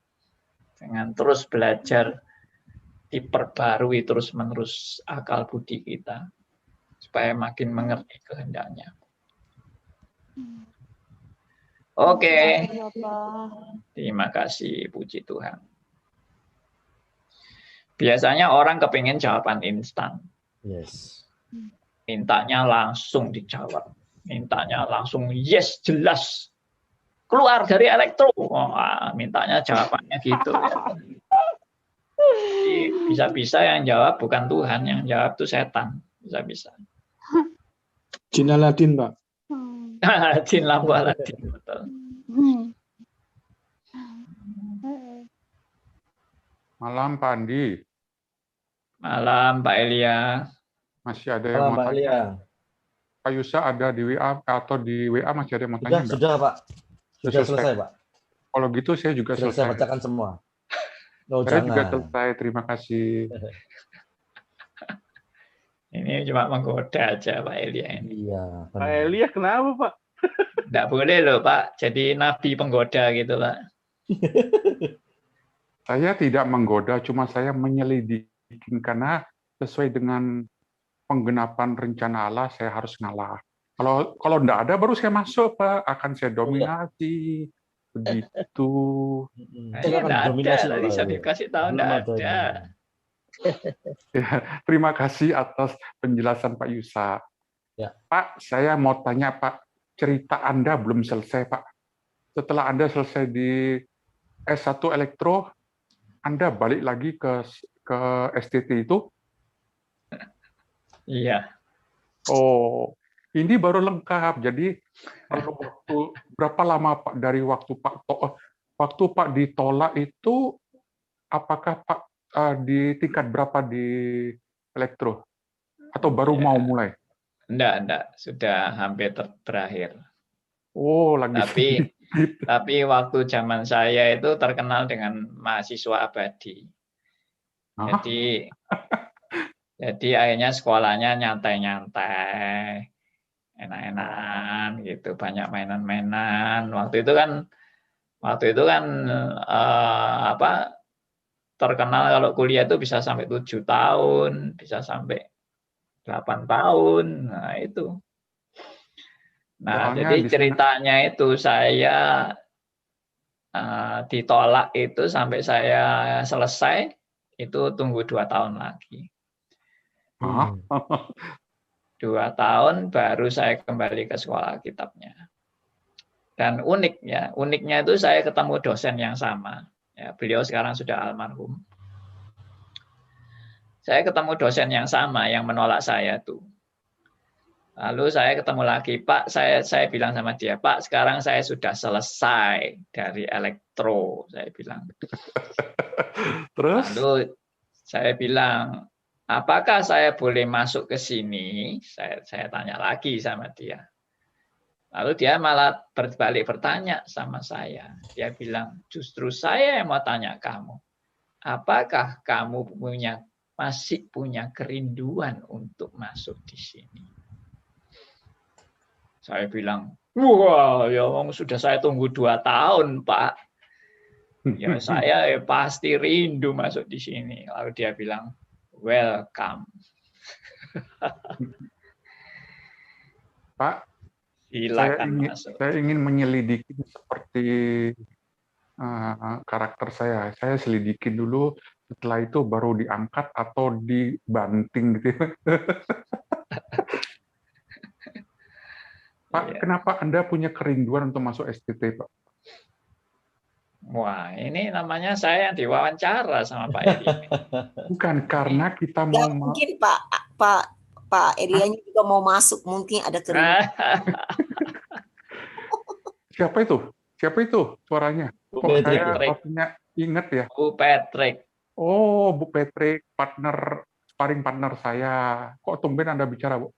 dengan terus belajar diperbarui terus-menerus akal budi kita, supaya makin mengerti kehendaknya. Oke. Terima kasih, puji Tuhan. Biasanya orang kepingin jawaban instan. Yes. Mintanya langsung dijawab. Mintanya langsung yes, jelas. Keluar dari elektro. Mintanya jawabannya gitu. Ya. Bisa-bisa yang jawab bukan Tuhan, yang jawab itu setan. Bisa-bisa. Jin Aladin, Pak. Jin lampu Aladin, betul. Malam Pak Andi. Malam Pak Elia. Masih ada yang mau Pak tanya? Elia. Pak Yusa ada di WA atau di WA masih ada yang mau tanya? Sudah Pak. Sudah selesai Pak. Kalau gitu saya juga sudah selesai. Saya bacakan semua. Saya juga selesai. Terima kasih. Ini cuma menggoda aja Pak Elia ini. Iya. Pak Elia kenapa Pak? Nggak boleh loh Pak. Jadi nabi penggoda gitu Pak. Saya tidak menggoda, cuma saya menyelidiki karena sesuai dengan penggenapan rencana Allah saya harus ngalah. Kalau enggak ada baru saya masuk Pak, akan saya dominasi. Begitu. Enggak ada, tadi saya dikasih tahu enggak ada. Ya, terima kasih atas penjelasan Pak Yusa. Ya. Pak, saya mau tanya Pak, cerita Anda belum selesai Pak. Setelah Anda selesai di S1 Elektro, Anda balik lagi ke STT itu? Iya. Oh, ini baru lengkap. Jadi kalau berapa lama Pak dari waktu Pak ditolak itu, apakah Pak di tingkat berapa di Elektro? Atau baru mau mulai? Enggak, sudah hampir berakhir. Oh, lagi. Tapi waktu zaman saya itu terkenal dengan mahasiswa abadi. Jadi akhirnya sekolahnya nyantai-nyantai, enak-enakan gitu, banyak mainan-mainan. Waktu itu kan terkenal kalau kuliah itu bisa sampai 7 tahun, bisa sampai 8 tahun. Nah, itu. Nah, jadi ceritanya itu saya ditolak itu sampai saya selesai itu tunggu 2 tahun lagi. 2 tahun baru saya kembali ke sekolah kitabnya. Dan uniknya itu saya ketemu dosen yang sama. Ya, beliau sekarang sudah almarhum. Saya ketemu dosen yang sama yang menolak saya tuh. Lalu saya ketemu lagi, Pak, saya bilang sama dia, Pak, sekarang saya sudah selesai dari Elektro, saya bilang. Terus? Lalu saya bilang, apakah saya boleh masuk ke sini? Saya tanya lagi sama dia. Lalu dia malah berbalik bertanya sama saya. Dia bilang, justru saya yang mau tanya kamu. Apakah kamu masih punya kerinduan untuk masuk di sini? Saya bilang, wah, ya sudah saya tunggu 2 tahun, Pak. Ya saya pasti rindu masuk di sini. Lalu dia bilang, welcome. Pak, Silakan masuk. Saya ingin menyelidiki seperti karakter saya. Saya selidikin dulu, setelah itu baru diangkat atau dibanting gitu. Pak, Iya. kenapa Anda punya kerinduan untuk masuk STT, Pak? Wah, ini namanya saya yang diwawancara sama Pak Edi. Bukan karena kita Ya, mau mungkin Pak Elianya juga mau masuk, mungkin ada kerinduan. siapa itu? Siapa itu suaranya? Kok Patrick, saya ya? punya inget ya? Bu Patrick. Oh, Bu Patrick, sparring partner saya. Kok tumben Anda bicara, Bu?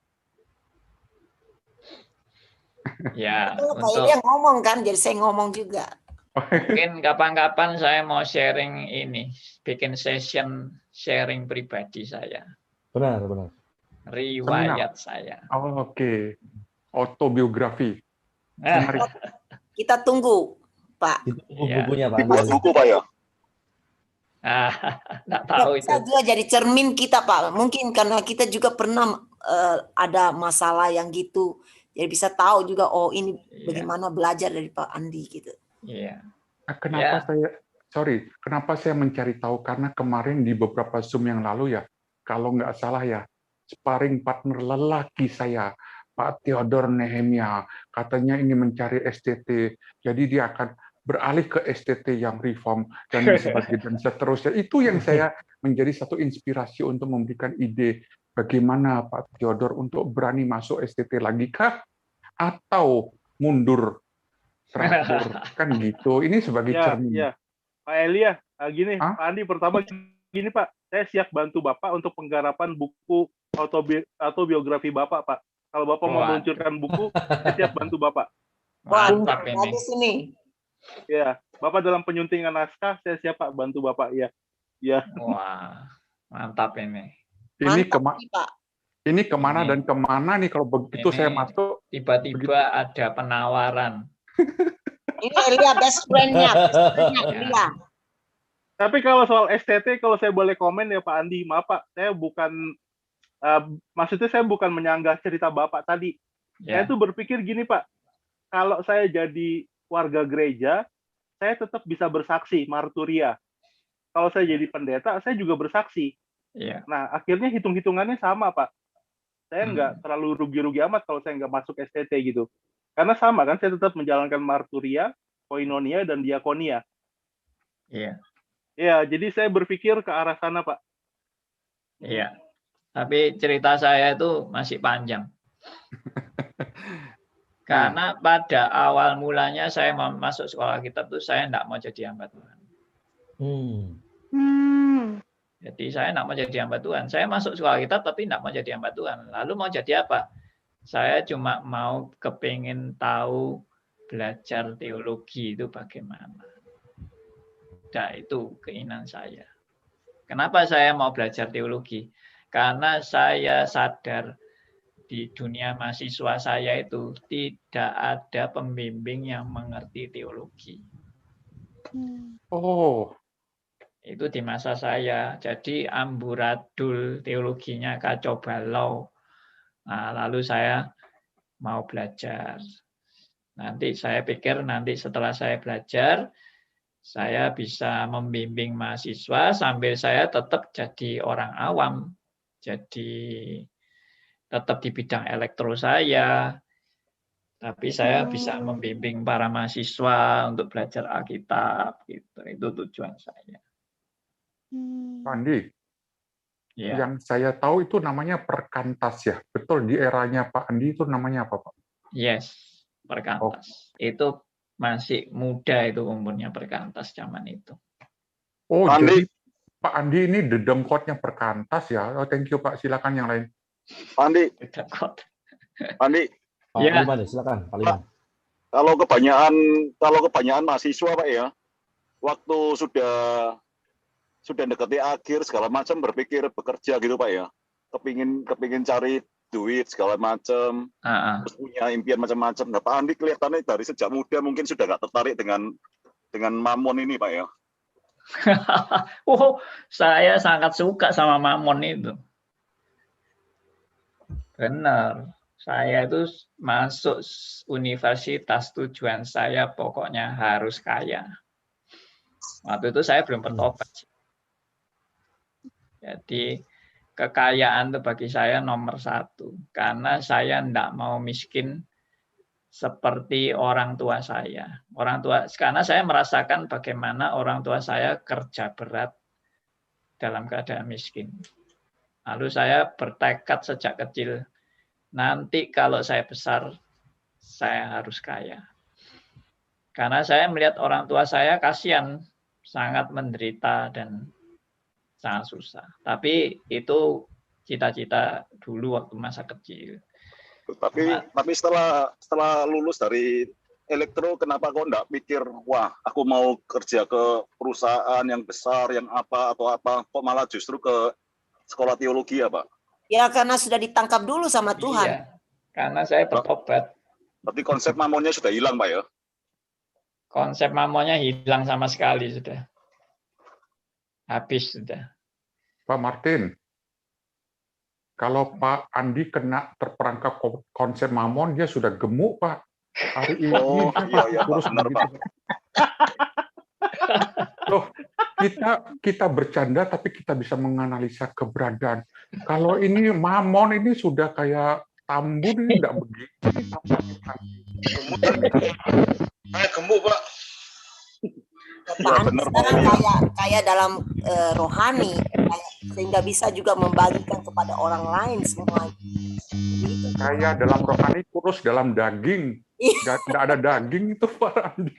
Ya, Pak untuk Elia ngomong kan, jadi saya ngomong juga. mungkin kapan-kapan saya mau sharing ini, bikin session sharing pribadi saya, Benar. riwayat saya. Oh, oke. Autobiografi. Nah, Menarik. Kita tunggu, Pak. Itu Iya. bukunya Pak. Dibuat buku Pak ya? nggak tahu itu. Bisa juga jadi cermin kita, Pak. Mungkin karena kita juga pernah ada masalah yang gitu. Jadi bisa tahu juga, oh ini Iya. bagaimana belajar dari Pak Andi gitu. Iya. Kenapa saya mencari tahu? Karena kemarin di beberapa Zoom yang lalu ya, kalau nggak salah ya, sparring partner lelaki saya, Pak Theodor Nehemia, katanya ingin mencari STT, jadi dia akan beralih ke STT yang reform dan sebagainya dan seterusnya. Itu yang saya menjadi satu inspirasi untuk memberikan ide bagaimana Pak Theodor untuk berani masuk STT lagi kah atau mundur terakhir kan gitu. Ini sebagai cermin. Ya, Pak Elia, gini, Hah? Pak Andi pertama gini Pak, saya siap bantu Bapak untuk penggarapan buku autobiografi Bapak, Pak. Kalau Bapak mau meluncurkan buku, saya siap bantu Bapak. Mantap ini. Bagus ini. Ya, Bapak dalam penyuntingan naskah, saya siap Pak bantu Bapak ya. Ya. Wah, mantap ini. Pak. Ini kemana dan kemana nih kalau begitu Ini saya masuk? Tiba-tiba ada penawaran. Ini Elia best friend-nya. Ya. Tapi kalau soal STT, kalau saya boleh komen ya Pak Andi, maaf Pak, saya bukan, maksudnya saya bukan menyanggah cerita Bapak tadi. Ya. Saya tuh berpikir gini Pak, kalau saya jadi warga gereja, saya tetap bisa bersaksi, marturia. Kalau saya jadi pendeta, saya juga bersaksi. Ya. Nah, akhirnya hitung-hitungannya sama Pak. Saya nggak terlalu rugi-rugi amat kalau saya nggak masuk STT gitu. Karena sama kan, saya tetap menjalankan marturia, koinonia, dan diakonia. Iya. Ya, jadi saya berpikir ke arah sana, Pak. Iya. Tapi cerita saya itu masih panjang. Karena pada awal mulanya saya mau masuk sekolah kitab itu saya enggak mau jadi hamba Tuhan. Jadi saya enggak mau jadi hamba Tuhan. Saya masuk sekolah kitab tapi enggak mau jadi hamba Tuhan. Lalu mau jadi apa? Saya cuma mau kepingin tahu belajar teologi itu bagaimana. Nah, itu keinginan saya. Kenapa saya mau belajar teologi? Karena saya sadar di dunia mahasiswa saya itu tidak ada pembimbing yang mengerti teologi. Oh. Itu di masa saya. Jadi amburadul teologinya kacau balau. Nah, lalu saya mau belajar. Nanti saya pikir nanti setelah saya belajar, saya bisa membimbing mahasiswa sambil saya tetap jadi orang awam. Jadi tetap di bidang elektro saya, tapi saya bisa membimbing para mahasiswa untuk belajar Alkitab. Gitu. Itu tujuan saya. Pak Andi, Ya. yang saya tahu itu namanya perkantas ya. Betul, di eranya Pak Andi itu namanya apa, Pak? Yes, perkantas. Itu masih muda itu umurnya perkantas zaman itu. Oh, Andi. jadi Pak Andi ini dedengkotnya perkantas ya. Oh, thank you Pak, silakan yang lain. Pak Andi, Pak Ya. Liman, silakan Pak Liman. kalau kebanyakan mahasiswa Pak ya, waktu sudah dekati akhir segala macam berpikir bekerja gitu Pak ya, kepingin cari duit segala macam, terus punya impian macam-macam. Nah Pak Andi kelihatannya dari sejak muda mungkin sudah nggak tertarik dengan mamon ini Pak ya. Oh, saya sangat suka sama mamon itu. Benar. Saya itu masuk universitas, tujuan saya pokoknya harus kaya. Waktu itu saya belum bertobat. Jadi kekayaan itu bagi saya nomor satu. Karena saya tidak mau miskin seperti orang tua saya. Karena saya merasakan bagaimana orang tua saya kerja berat dalam keadaan miskin. Lalu saya bertekad sejak kecil, nanti kalau saya besar, saya harus kaya. Karena saya melihat orang tua saya kasihan, sangat menderita dan sangat susah. Tapi itu cita-cita dulu waktu masa kecil. Tapi setelah lulus dari elektro, kenapa kok enggak pikir, wah aku mau kerja ke perusahaan yang besar, yang apa atau apa, kok malah justru ke sekolah teologi ya Pak? Ya karena sudah ditangkap dulu sama Tuhan. Iya, karena saya bertobat. Berarti konsep mamonnya sudah hilang Pak ya? Konsep mamonnya hilang sama sekali sudah. Habis sudah. Pak Martin, kalau Pak Andi kena terperangkap konsep mamon, dia sudah gemuk Pak. Hari ini iya Pak, benar Pak. Loh, kita bercanda tapi kita bisa menganalisa keberadaan. Kalau ini mamon ini sudah kayak tambun, ini enggak begitu. Saya gemuk Pak. Pak Andi sekarang kaya dalam rohani, sehingga bisa juga membagikan kepada orang lain semua. Kaya dalam rohani, kurus dalam daging. Nggak ada daging itu Pak Andi.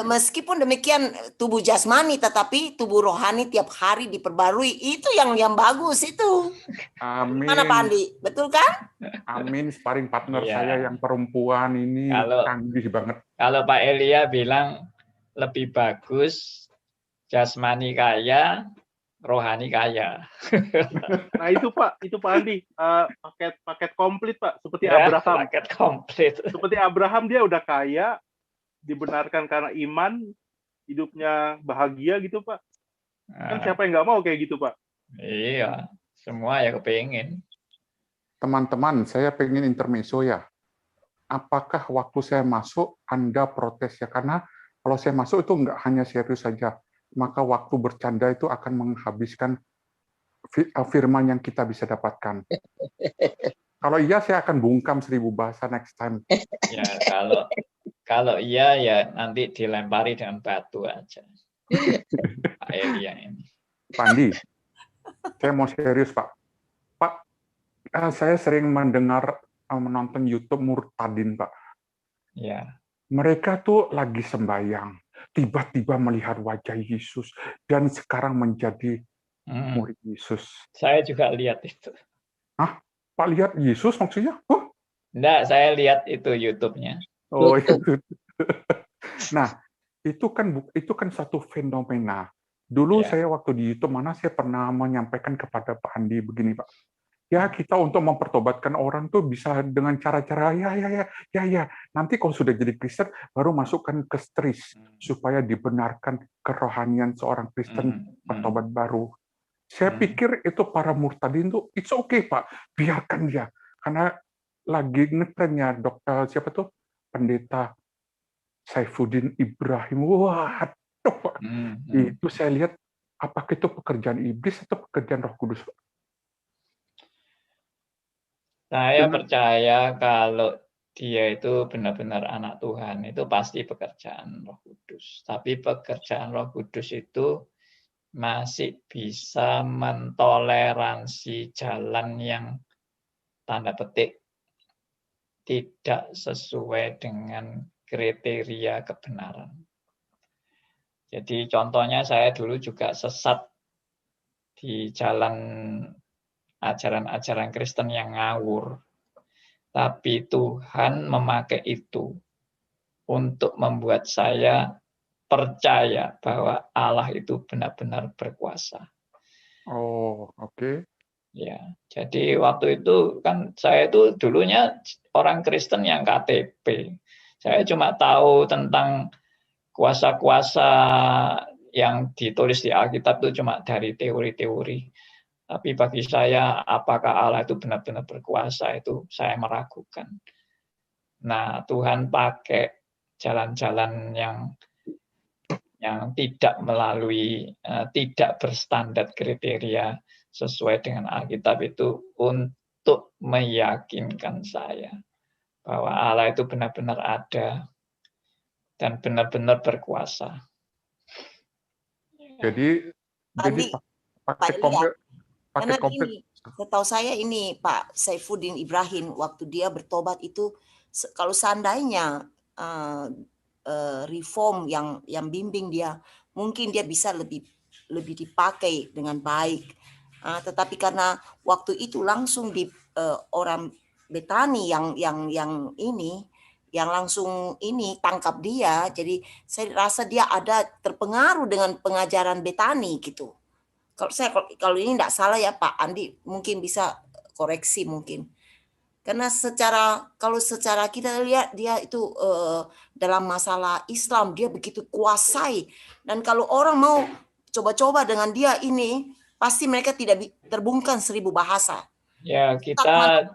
Meskipun demikian tubuh jasmani, tetapi tubuh rohani tiap hari diperbarui. Itu yang bagus itu. Amin. Mana Pak Andi? Betul kan? Amin. Sparring partner Iya. saya yang perempuan ini canggih banget. Kalau Pak Elia bilang lebih bagus jasmani kaya, rohani kaya. Nah itu Pak Andi, paket komplit Pak, seperti Ya, Abraham. paket komplit. Seperti Abraham, dia udah kaya, dibenarkan karena iman, hidupnya bahagia gitu Pak. Kan siapa yang nggak mau kayak gitu Pak? Iya, semua ya kepingin. Teman-teman, saya pengen intermezzo ya. Apakah waktu saya masuk Anda protes ya? Karena kalau saya masuk itu nggak hanya serius saja, maka waktu bercanda itu akan menghabiskan firman yang kita bisa dapatkan. Kalau iya, saya akan bungkam 1000 bahasa next time. Ya, kalau iya ya nanti dilempari dengan batu aja. Pak Elia ini. Pak Andi, saya mau serius Pak. Pak, saya sering menonton YouTube Murtadin Pak. Ya. Mereka tuh lagi sembahyang, tiba-tiba melihat wajah Yesus dan sekarang menjadi murid Yesus. Saya juga lihat itu. Hah? Pak lihat Yesus maksudnya? Enggak, saya lihat itu YouTube-nya. Oh itu. Nah, itu kan satu fenomena. Dulu saya waktu di YouTube saya pernah menyampaikan kepada Pak Andi begini Pak. Ya kita untuk mempertobatkan orang tuh bisa dengan cara-cara ya. Nanti kalau sudah jadi Kristen baru masukkan ke stris supaya dibenarkan kerohanian seorang Kristen bertobat baru. Saya pikir itu para murtadin tuh it's okay Pak, biarkan dia karena lagi ngetrennya dokter siapa tuh pendeta Saifuddin Ibrahim. Waduh Pak. Itu saya lihat apakah itu pekerjaan iblis atau pekerjaan Roh Kudus Pak? Saya percaya kalau dia itu benar-benar anak Tuhan, itu pasti pekerjaan Roh Kudus. Tapi pekerjaan Roh Kudus itu masih bisa mentoleransi jalan yang tanda petik tidak sesuai dengan kriteria kebenaran. Jadi contohnya saya dulu juga sesat di jalan ajaran-ajaran Kristen yang ngawur. Tapi Tuhan memakai itu untuk membuat saya percaya bahwa Allah itu benar-benar berkuasa. Oh, oke. Ya, jadi waktu itu kan saya itu dulunya orang Kristen yang KTP. Saya cuma tahu tentang kuasa-kuasa yang ditulis di Alkitab itu cuma dari teori-teori. Tapi bagi saya, apakah Allah itu benar-benar berkuasa, itu saya meragukan. Nah, Tuhan pakai jalan-jalan yang tidak melalui, tidak berstandar kriteria sesuai dengan Alkitab itu untuk meyakinkan saya bahwa Allah itu benar-benar ada dan benar-benar berkuasa. Jadi Andi, paket Pak Elia, komplit, karena paket komplit. ini, setahu saya ini Pak Saifuddin Ibrahim waktu dia bertobat itu, kalau seandainya reform yang bimbing dia, mungkin dia bisa lebih dipakai dengan baik. Tetapi karena waktu itu langsung di orang Betani yang langsung tangkap dia, jadi saya rasa dia ada terpengaruh dengan pengajaran Betani gitu. Kalau ini tidak salah ya Pak Andi, mungkin bisa koreksi mungkin. Karena kalau secara kita lihat dia itu dalam masalah Islam dia begitu kuasai, dan kalau orang mau coba-coba dengan dia ini pasti mereka tidak terbungkam 1000 bahasa. Ya, kita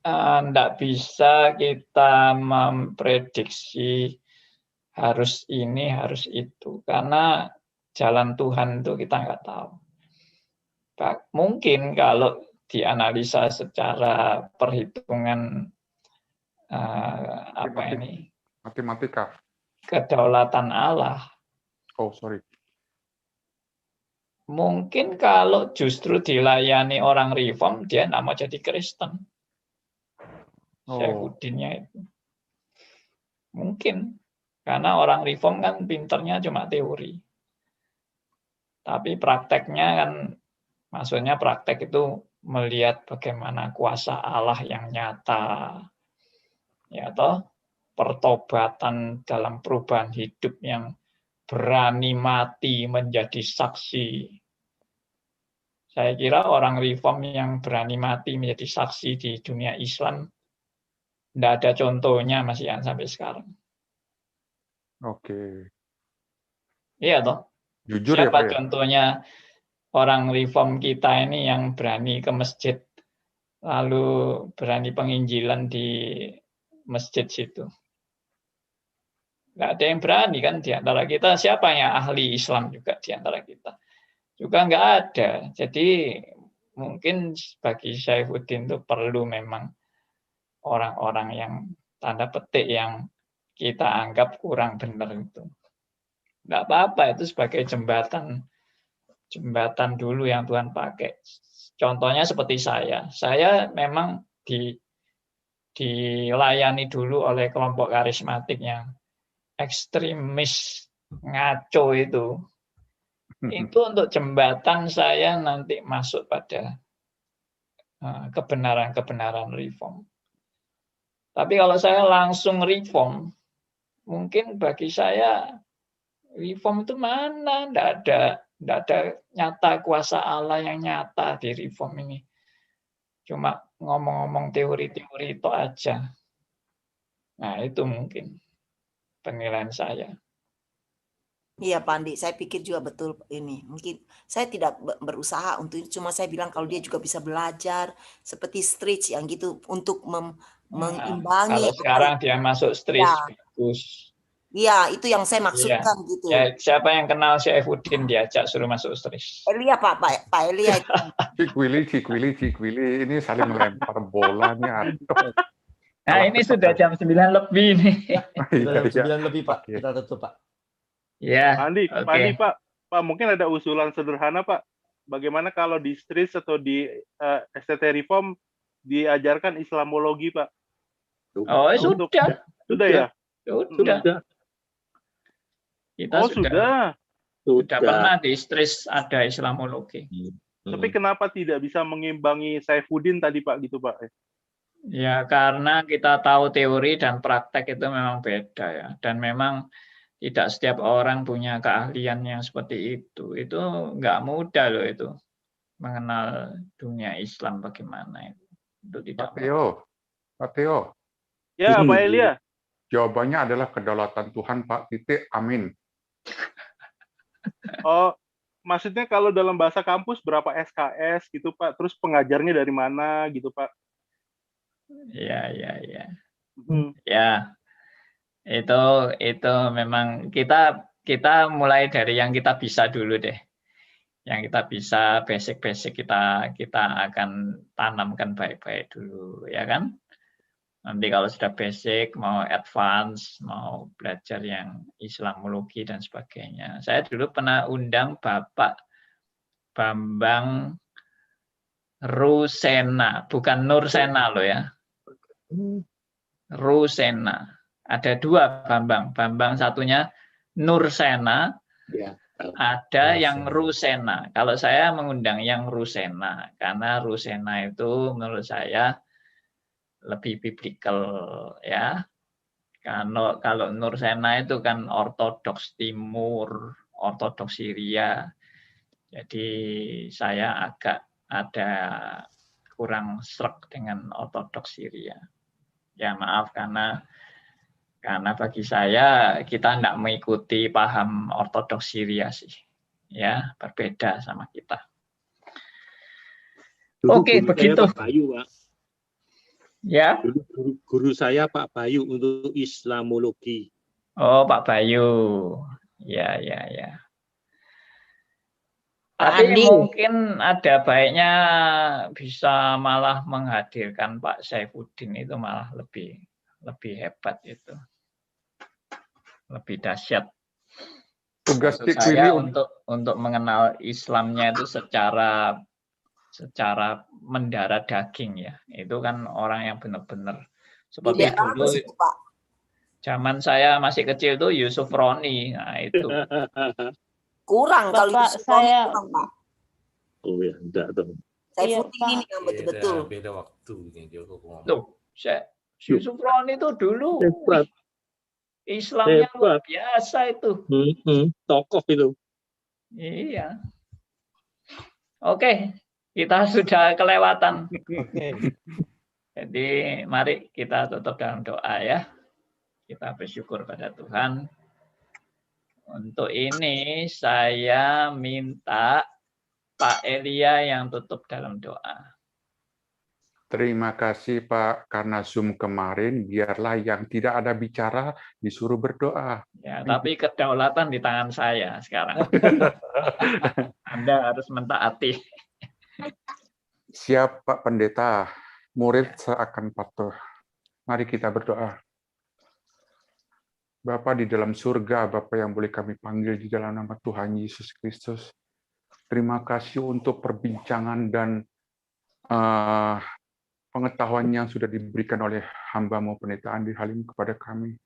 tidak bisa kita memprediksi harus ini, harus itu, karena jalan Tuhan itu kita nggak tahu. Mungkin kalau dianalisa secara perhitungan matematika, kedaulatan Allah. Oh, sorry. Mungkin kalau justru dilayani orang reform, dia nggak mau jadi Kristen. Saifuddinnya itu. Mungkin. Karena orang reform kan pinternya cuma teori. Tapi prakteknya kan, maksudnya praktek itu melihat bagaimana kuasa Allah yang nyata. Ya toh, pertobatan dalam perubahan hidup yang berani mati menjadi saksi. Saya kira orang reform yang berani mati menjadi saksi di dunia Islam tidak ada contohnya masih yang sampai sekarang. Oke. Iya toh. Jujur siapa ya Pak contohnya orang reform kita ini yang berani ke masjid lalu berani penginjilan di masjid situ? Nggak ada yang berani kan di antara kita. Siapa yang ahli Islam juga di antara kita? Juga nggak ada. Jadi mungkin bagi Saifuddin itu perlu memang orang-orang yang tanda petik yang kita anggap kurang benar itu. Nggak apa-apa, itu sebagai jembatan dulu yang Tuhan pakai. Contohnya seperti saya memang dilayani dulu oleh kelompok karismatik yang ekstremis ngaco itu untuk jembatan saya nanti masuk pada kebenaran reform. Tapi kalau saya langsung reform, mungkin bagi saya reform itu mana? Tidak ada nyata kuasa Allah yang nyata di reform ini. Cuma ngomong-ngomong teori-teori itu aja. Nah, itu mungkin penilaian saya. Iya Pak Andi, saya pikir juga betul ini. Mungkin saya tidak berusaha untuk itu, cuma saya bilang kalau dia juga bisa belajar seperti Stretch yang gitu untuk mengimbangi. Kalau sekarang dia masuk Stretch, bagus. Iya, itu yang saya maksudkan gitu. Ya, siapa yang kenal Saifuddin diajak suruh masuk Stretch? Elia Pak Elia. Cik Willy, ini saling melempar bola nih. Nah, ini sudah jam 9 lebih nih. Jam 9 lebih Pak, kita tutup Pak. Ya. Pak, mungkin ada usulan sederhana Pak. Bagaimana kalau di Stretch atau di STT Reform diajarkan Islamologi Pak? Oh, sudah. Sudah ya? Sudah. Kita sudah pernah di Stretch ada Islamologi. Tapi kenapa tidak bisa mengimbangi Saifuddin tadi Pak gitu Pak? Ya karena kita tahu teori dan praktek itu memang beda ya, dan memang tidak setiap orang punya keahlian yang seperti itu. Itu nggak mudah loh itu mengenal dunia Islam bagaimana itu. Pak Theo. Ya Pak Elia. Jawabannya adalah kedaulatan Tuhan Pak. Amin. Oh, maksudnya kalau dalam bahasa kampus berapa SKS gitu Pak, terus pengajarnya dari mana gitu Pak. Ya, ya, ya. Hmm. Ya, itu memang kita mulai dari yang kita bisa dulu deh. Yang kita bisa basic-basic kita akan tanamkan baik-baik dulu, ya kan? Nanti kalau sudah basic, mau advance, mau belajar yang Islamologi dan sebagainya. Saya dulu pernah undang Bapak Bambang Rusena, bukan Nursena loh ya. Rusena. Ada dua Bambang. Bambang satunya Nursena, ada yang Rusena. Kalau saya mengundang yang Rusena, karena Rusena itu menurut saya lebih biblical ya. Kalau Nursena itu kan ortodoks timur, ortodoks Syria. Jadi saya agak ada kurang sreg dengan ortodoks Syria. Ya maaf karena bagi saya kita tidak mengikuti paham ortodoks Syria sih. Ya, berbeda sama kita. Oke, begitu. Pak Bayu, Pak. Ya. Guru saya Pak Bayu untuk Islamologi. Oh, Pak Bayu. Ya. Tapi mungkin ada baiknya bisa malah menghadirkan Pak Saifuddin, itu malah lebih hebat itu. Lebih dahsyat. Tugas saya untuk mengenal Islamnya itu secara mendarah daging ya. Itu kan orang yang benar-benar seperti dulu. Zaman saya masih kecil tuh Yusuf Roni. Nah, itu. Kurang kalau Yusuf Roni kurang, Pak. Oh ya, enggak dong. Saya ini yang betul-betul. Beda waktu ini Tuh, Yusuf Roni itu dulu Islamnya luar biasa itu. Tokoh itu. Iya. Oke, kita sudah kelewatan. Jadi mari kita tutup dalam doa ya. Kita bersyukur pada Tuhan. Untuk ini saya minta Pak Elia yang tutup dalam doa. Terima kasih Pak, karena Zoom kemarin biarlah yang tidak ada bicara disuruh berdoa. Ya, tapi kedaulatan di tangan saya sekarang. Anda harus mentaati. Siap Pak Pendeta, murid seakan patuh. Mari kita berdoa. Bapa di dalam surga, Bapa yang boleh kami panggil di dalam nama Tuhan Yesus Kristus. Terima kasih untuk perbincangan dan pengetahuan yang sudah diberikan oleh hamba-Mu Pendeta Andi Halim kepada kami.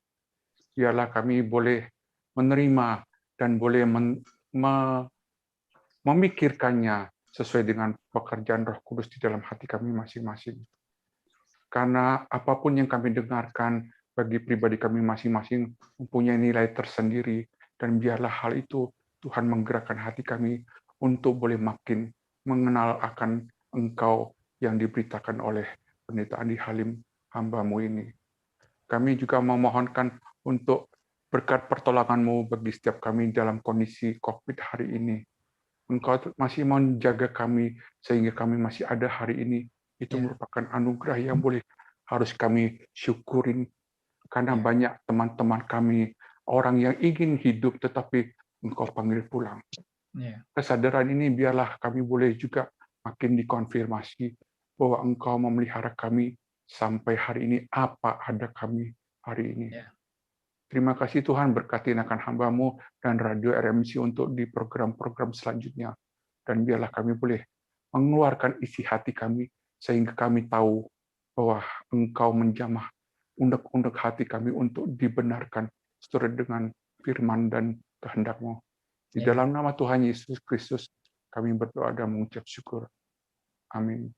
Biarlah kami boleh menerima dan boleh memikirkannya sesuai dengan pekerjaan Roh Kudus di dalam hati kami masing-masing. Karena apapun yang kami dengarkan bagi pribadi kami masing-masing mempunyai nilai tersendiri, dan biarlah hal itu Tuhan menggerakkan hati kami untuk boleh makin mengenal akan Engkau yang diberitakan oleh Pendeta Andi Halim, hamba-Mu ini. Kami juga memohonkan untuk berkat pertolongan-Mu bagi setiap kami dalam kondisi COVID hari ini. Engkau masih menjaga kami sehingga kami masih ada hari ini. Itu merupakan anugerah yang boleh harus kami syukurin. Karena banyak teman-teman kami, orang yang ingin hidup tetapi Engkau panggil pulang. Kesadaran ini biarlah kami boleh juga makin dikonfirmasi bahwa Engkau memelihara kami sampai hari ini, apa ada kami hari ini. Terima kasih Tuhan, berkati akan hamba-Mu dan Radio RMC untuk di program-program selanjutnya. Dan biarlah kami boleh mengeluarkan isi hati kami, sehingga kami tahu bahwa Engkau menjamah undek-undek hati kami untuk dibenarkan seturut dengan firman dan kehendak-Mu. Di dalam nama Tuhan Yesus Kristus, kami berdoa dan mengucap syukur. Amin.